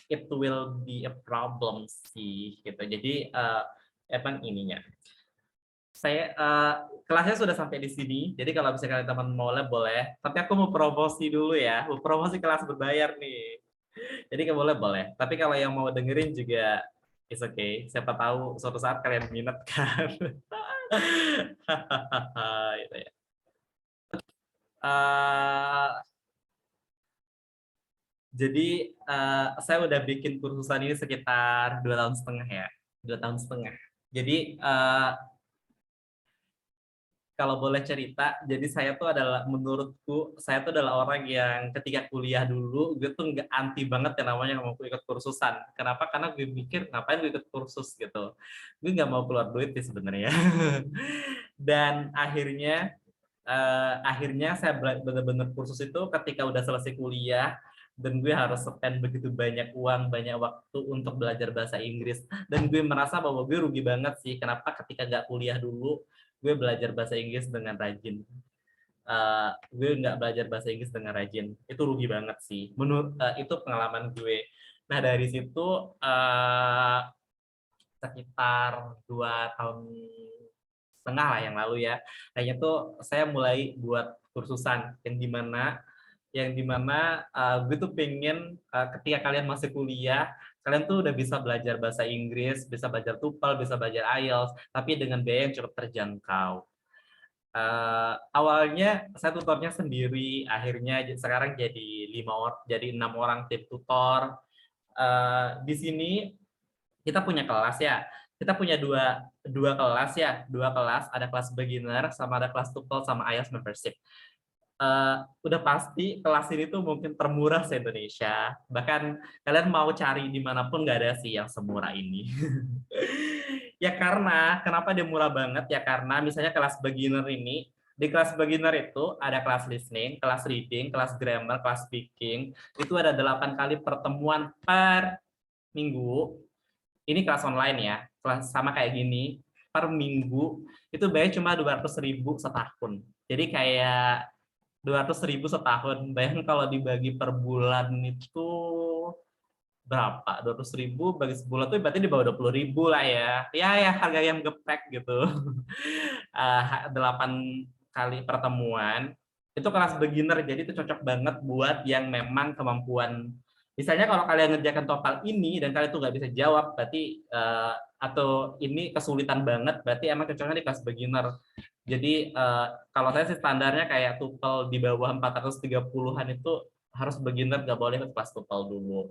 it will be a problem sih gitu. Jadi emang ininya. Saya kelasnya sudah sampai di sini. Jadi kalau misalnya kalian teman mau lab boleh. Tapi aku mau promosi dulu ya. Mau promosi kelas berbayar nih. Jadi kalau boleh. Tapi kalau yang mau dengerin juga it's okay. Siapa tahu suatu saat kalian minat kan. Gitu ya. Jadi saya udah bikin kursusan ini sekitar 2,5 tahun ya. 2,5 tahun. Jadi kalau boleh cerita, jadi saya tuh adalah, menurutku, saya tuh adalah orang yang ketika kuliah dulu, gue tuh nggak anti banget yang namanya mau ikut kursusan. Kenapa? Karena gue mikir, ngapain gue ikut kursus gitu. Gue nggak mau keluar duit sih sebenarnya. Dan akhirnya saya benar-benar kursus itu ketika udah selesai kuliah, dan gue harus spend begitu banyak uang, banyak waktu untuk belajar bahasa Inggris. Dan gue merasa bahwa gue rugi banget sih, kenapa ketika nggak kuliah dulu, gue belajar bahasa Inggris dengan rajin. Gue nggak belajar bahasa Inggris dengan rajin. Itu rugi banget sih. Menurut itu pengalaman gue. Nah dari situ sekitar 2,5 tahun lah yang lalu ya. Kayaknya tuh saya mulai buat kursusan yang dimana gue tuh pengen ketika kalian masih kuliah, kalian tuh udah bisa belajar bahasa Inggris, bisa belajar TOEFL, bisa belajar IELTS, tapi dengan biaya yang cukup terjangkau. Awalnya saya tutornya sendiri, akhirnya sekarang jadi 6 orang tim tutor. Di sini kita punya kelas ya, kita punya dua kelas ya, ada kelas beginner sama ada kelas TOEFL sama IELTS membership. Udah pasti kelas ini tuh mungkin termurah se-Indonesia. Bahkan kalian mau cari dimanapun nggak ada sih yang semurah ini. Ya karena, kenapa dia murah banget? Ya karena misalnya kelas beginner ini, di kelas beginner itu ada kelas listening, kelas reading, kelas grammar, kelas speaking. Itu ada 8 kali pertemuan per minggu. Ini kelas online ya, kelas sama kayak gini, per minggu. Itu bayar cuma 200.000 setahun. Jadi kayak 200.000 setahun, bayang kalau dibagi per bulan itu berapa? 200.000 bagi sebulan tuh berarti di bawah 20.000 lah ya. Ya harga yang geprek gitu. 8 kali pertemuan. Itu kelas beginner, jadi itu cocok banget buat yang memang kemampuan. Misalnya kalau kalian ngerjakan TOEFL ini dan kalian tuh nggak bisa jawab, berarti atau ini kesulitan banget, berarti emang cocoknya di kelas beginner. Jadi kalau saya sih standarnya kayak TOEFL di bawah 430-an itu harus beginner, nggak boleh kelas TOEFL dulu.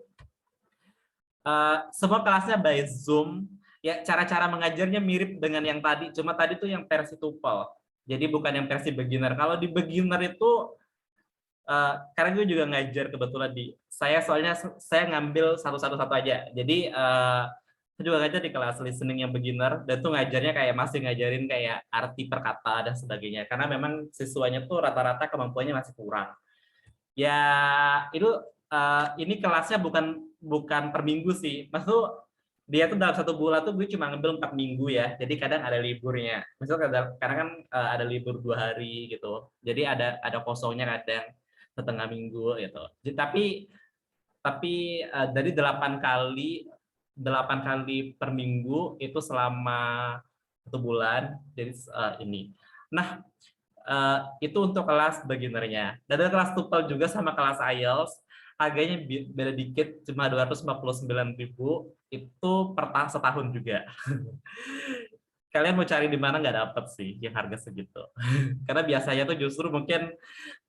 Semua kelasnya by Zoom. Ya cara-cara mengajarnya mirip dengan yang tadi, cuma tadi tuh yang versi TOEFL. Jadi bukan yang versi beginner. Kalau di beginner itu karena gue juga ngajar kebetulan soalnya saya ngambil satu aja. Jadi saya juga ngajar di kelas listening yang beginner, dan tuh ngajarnya kayak masih ngajarin kayak arti perkata dan sebagainya, karena memang siswanya tuh rata-rata kemampuannya masih kurang. Ya itu ini kelasnya bukan per minggu sih, maksud dia tuh dalam 1 bulan tuh gue cuma ngambil 4 minggu ya, jadi kadang ada liburnya. Misalnya kadang kan ada libur 2 hari gitu, jadi ada kosongnya kadang setengah minggu gitu. Tapi dari 8 kali per minggu itu selama 1 bulan, jadi ini. Nah, itu untuk kelas beginnernya. Dan ada kelas TOEFL juga sama kelas IELTS, harganya beda dikit, cuma 259.000, itu per setahun juga. Kalian mau cari di mana nggak dapet sih yang harga segitu. Karena biasanya tuh justru mungkin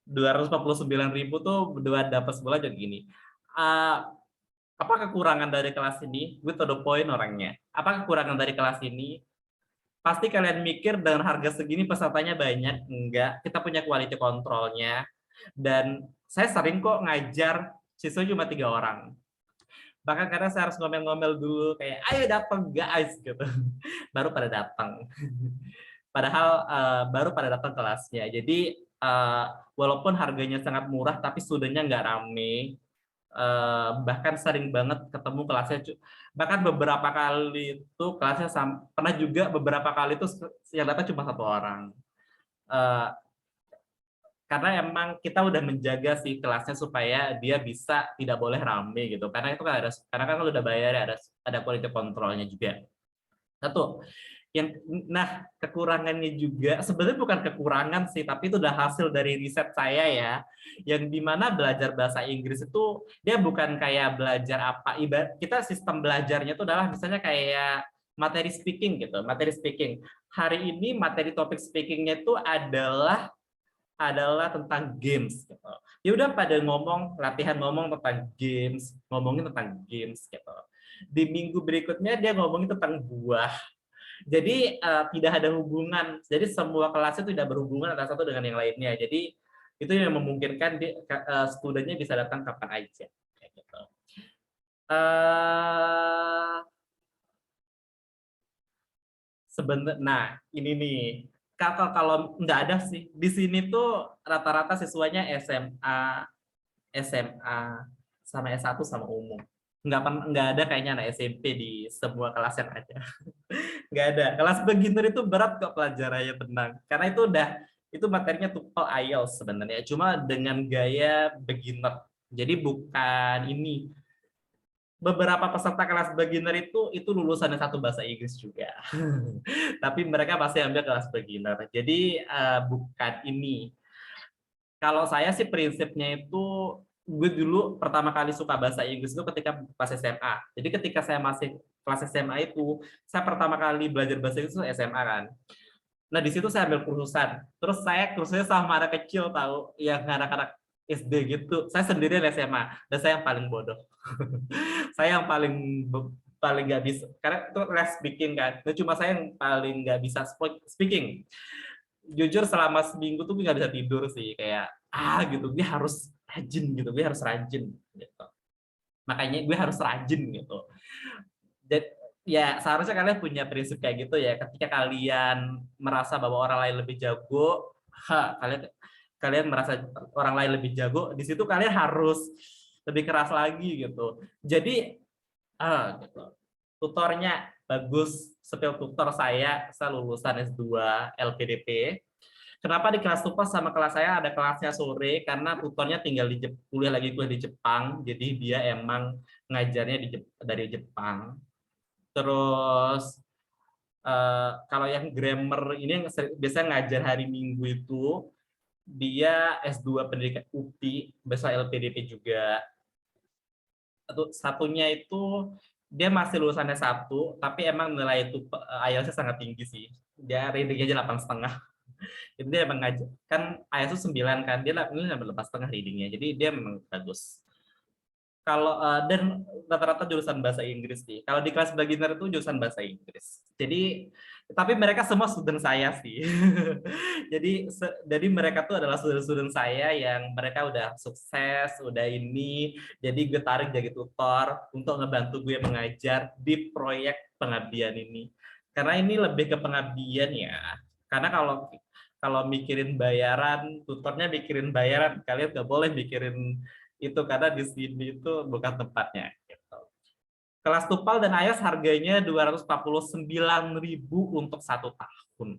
249.000 tuh dapat sebulan jadi gini. Apa kekurangan dari kelas ini? Gue to the point orangnya. Apa kekurangan dari kelas ini? Pasti kalian mikir dengan harga segini pesertanya banyak. Enggak, kita punya quality controlnya. Dan saya sering kok ngajar siswa cuma 3 orang. Bahkan kadang saya harus ngomel-ngomel dulu kayak ayo datang guys gitu. Baru pada datang. Padahal baru pada datang kelasnya. Jadi walaupun harganya sangat murah tapi studentnya nggak rame. Bahkan sering banget ketemu kelasnya, bahkan beberapa kali itu kelasnya pernah juga beberapa kali itu yang datang cuma 1 orang. Karena emang kita udah menjaga sih kelasnya supaya dia bisa tidak boleh rame gitu. Karena itu kan karena kan udah bayar ya, ada quality controlnya juga. Satu. Nah, kekurangannya juga sebenarnya bukan kekurangan sih, tapi itu udah hasil dari riset saya ya, yang dimana belajar bahasa Inggris itu dia bukan kayak belajar apa, ibarat kita sistem belajarnya itu adalah misalnya kayak materi speaking gitu, materi speaking. Hari ini materi topik speakingnya itu adalah tentang games gitu. Ya udah pada latihan ngomong tentang games, ngomongin tentang games gitu. Di minggu berikutnya dia ngomongin tentang buah. Jadi tidak ada hubungan. Jadi semua kelas itu tidak berhubungan antara satu dengan yang lainnya. Jadi itu yang memungkinkan studennya bisa datang kapan aja. Kayak gitu. Nah ini nih. Kalau nggak ada sih di sini tuh rata-rata siswanya SMA sama S1 sama umum. Nggak ada kayaknya anak SMP di semua kelas yang ada. Nggak ada. Kelas beginner itu berat kok pelajarannya, tenang. Karena itu materinya TOEFL IELTS sebenarnya, cuma dengan gaya beginner. Jadi bukan ini. Beberapa peserta kelas beginner itu lulusannya 1 bahasa Inggris juga. Tapi mereka pasti ambil kelas beginner. Jadi bukan ini. Kalau saya sih prinsipnya itu, gue dulu pertama kali suka bahasa Inggris itu ketika pas SMA. Jadi ketika saya masih kelas SMA itu, saya pertama kali belajar bahasa Inggris itu SMA kan. Nah di situ saya ambil kursusan. Terus saya kursusnya sama anak kecil tahu, yang anak-anak SD gitu. Saya sendirian SMA dan saya yang paling bodoh. Saya yang paling nggak bisa, karena itu les speaking kan. Cuma saya yang paling nggak bisa speaking. Jujur selama seminggu tuh gue nggak bisa tidur sih, kayak gitu. Gue harus rajin gitu, gue harus rajin gitu. Makanya gue harus rajin gitu. Dan ya seharusnya kalian punya prinsip kayak gitu ya. Ketika kalian merasa bahwa orang lain lebih jago, kalian merasa orang lain lebih jago, di situ kalian harus lebih keras lagi gitu. Jadi gitu. Tutornya bagus, skill tutor saya lulusan S2 LPDP. Kenapa di kelas TOEFL sama kelas saya ada kelasnya sore? Karena tutornya tinggal kuliah di Jepang, jadi dia emang ngajarnya dari Jepang. Terus kalau yang grammar ini yang biasanya ngajar hari Minggu itu, dia S2 pendidikan UPI, bahasa LPDP juga. Satunya itu dia masih lulusannya 1, tapi emang nilai itu IELTS-nya sangat tinggi sih. Dia readingnya aja 8,5. Jadi dia emang ngajar, kan IELTS 9 kan, dia ini 8,5 readingnya. Jadi dia memang bagus. Kalau dan rata-rata jurusan bahasa Inggris sih. Kalau di kelas beginner itu jurusan bahasa Inggris. Jadi tapi mereka semua student saya sih. jadi mereka tuh adalah student saya yang mereka udah sukses, udah ini. Jadi gue tarik jadi tutor untuk ngebantu gue mengajar di proyek pengabdian ini. Karena ini lebih ke pengabdian ya. Karena kalau mikirin bayaran, tutornya mikirin bayaran, kalian nggak boleh mikirin itu karena di sini itu bukan tempatnya. Gitu. Kelas TOEFL dan IELTS harganya 249.000 untuk 1 tahun.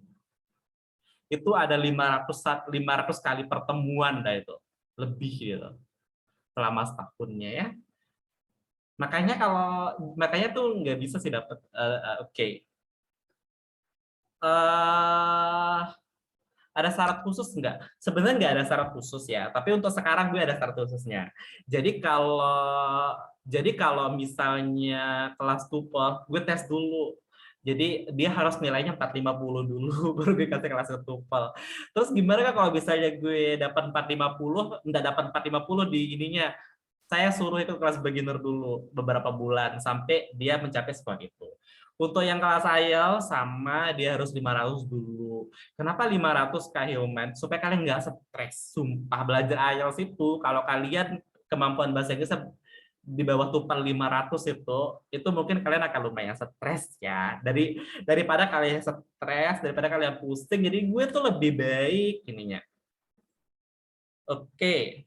Itu ada 500 kali pertemuan dah itu, lebih gitu. Selama setahunnya ya. Makanya tuh nggak bisa sih dapat. Oke. Ada syarat khusus nggak? Sebenarnya nggak ada syarat khusus ya, tapi untuk sekarang gue ada syarat khususnya. Jadi kalau misalnya kelas TOEFL, gue tes dulu. Jadi dia harus nilainya 450 dulu, baru gue kasih kelas TOEFL. Terus gimana kalau misalnya gue dapat 450, nggak dapat 450 di ininya, Saya suruh itu kelas beginner dulu beberapa bulan sampai dia mencapai skor itu. Untuk yang kelas IELTS sama dia harus 500 dulu. Kenapa 500 Kak Hilman? Supaya kalian nggak stres. Sumpah belajar IELTS itu kalau kalian kemampuan bahasa Inggrisnya di bawah TOEFL 500 itu mungkin kalian akan lumayan stres ya. Daripada kalian stres, daripada kalian pusing. Jadi gue tuh lebih baik ininya. Oke.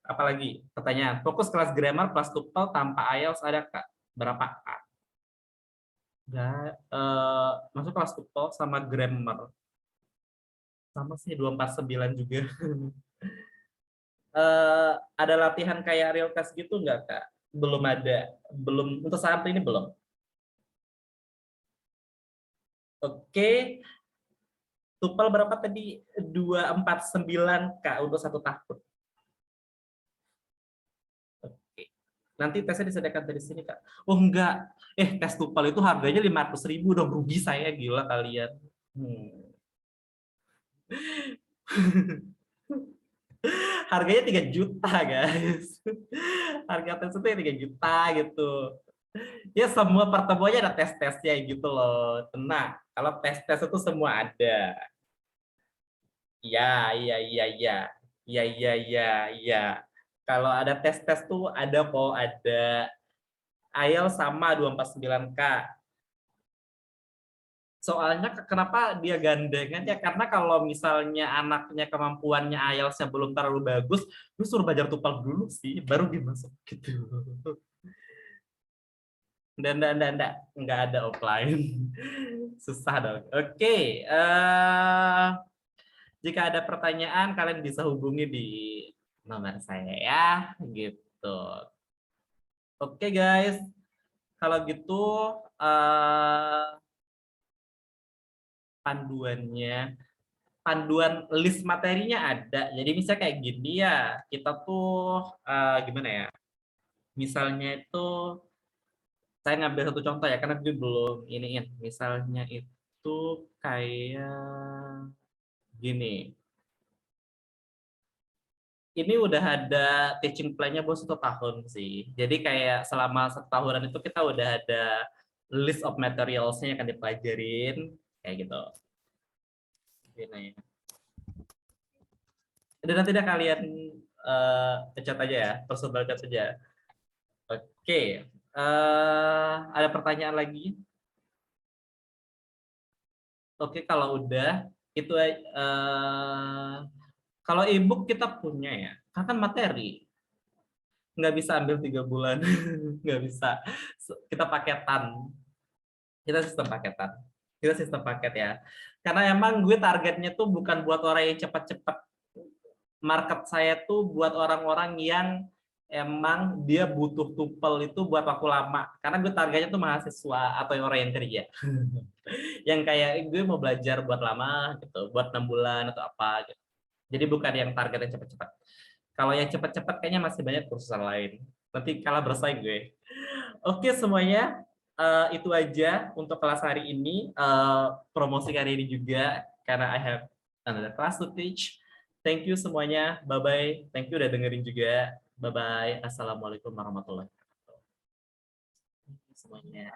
Apalagi pertanyaan, fokus kelas grammar plus TOEFL tanpa IELTS ada Kak? Berapa Kak? Masuk kelas TOEFL sama grammar. Sama sih 249 juga. Ada latihan kayak real test gitu nggak Kak? Belum ada. Belum, untuk saat ini belum. Oke. TOEFL berapa tadi? 249 Kak untuk 1 tahun. Nanti tesnya disediakan dari sini Kak. Oh enggak, tes TOEFL itu harganya 500.000 dong, rugi saya, gila kalian. Harganya 3 juta guys. Harga tes itu 3 juta gitu. Ya semua pertemuannya ada tes-tesnya gitu loh. Tenang, kalau tes-tes itu semua ada. Iya. Kalau ada tes-tes tuh ada kok, ada IELTS sama 249K. Soalnya kenapa dia gandengan ya? Karena kalau misalnya anaknya kemampuannya IELTS-nya belum terlalu bagus, lu suruh belajar TOEFL dulu sih, baru dimasuk gitu. Dan nggak ada offline. Susah dong. Oke. Jika ada pertanyaan, kalian bisa hubungi di nomor saya ya, gitu. Oke guys, kalau gitu panduan list materinya ada. Jadi misalnya kayak gini ya, kita tuh gimana ya? Misalnya itu saya ngambil satu contoh ya, karena gue belum iniin. Misalnya itu kayak gini. Ini udah ada teaching plan-nya buat 1 tahun sih. Jadi kayak selama 1 tahunan itu kita udah ada list of materials-nya yang akan dipelajarin kayak gitu. Gini. Dan nanti kalian pencet aja ya, personal chat aja. Oke. Ada pertanyaan lagi? Oke, kalau udah itu kalau e-book kita punya ya, kan materi. Nggak bisa ambil 3 bulan, nggak bisa. Kita paketan. Kita sistem paketan. Kita sistem paket ya. Karena emang gue targetnya tuh bukan buat orang yang cepat-cepat. Market saya tuh buat orang-orang yang emang dia butuh TOEFL itu buat waktu lama. Karena gue targetnya tuh mahasiswa atau yang orang yang kerja. Yang kayak gue mau belajar buat lama gitu, buat 6 bulan atau apa gitu. Jadi bukan yang target yang cepat-cepat. Kalau yang cepat-cepat kayaknya masih banyak kursusan lain. Nanti kalah bersaing gue. Oke semuanya, itu aja untuk kelas hari ini. Promosi hari ini juga, karena I have another class to teach. Thank you semuanya. Bye-bye. Thank you udah dengerin juga. Bye-bye. Assalamualaikum warahmatullahi wabarakatuh. Semuanya.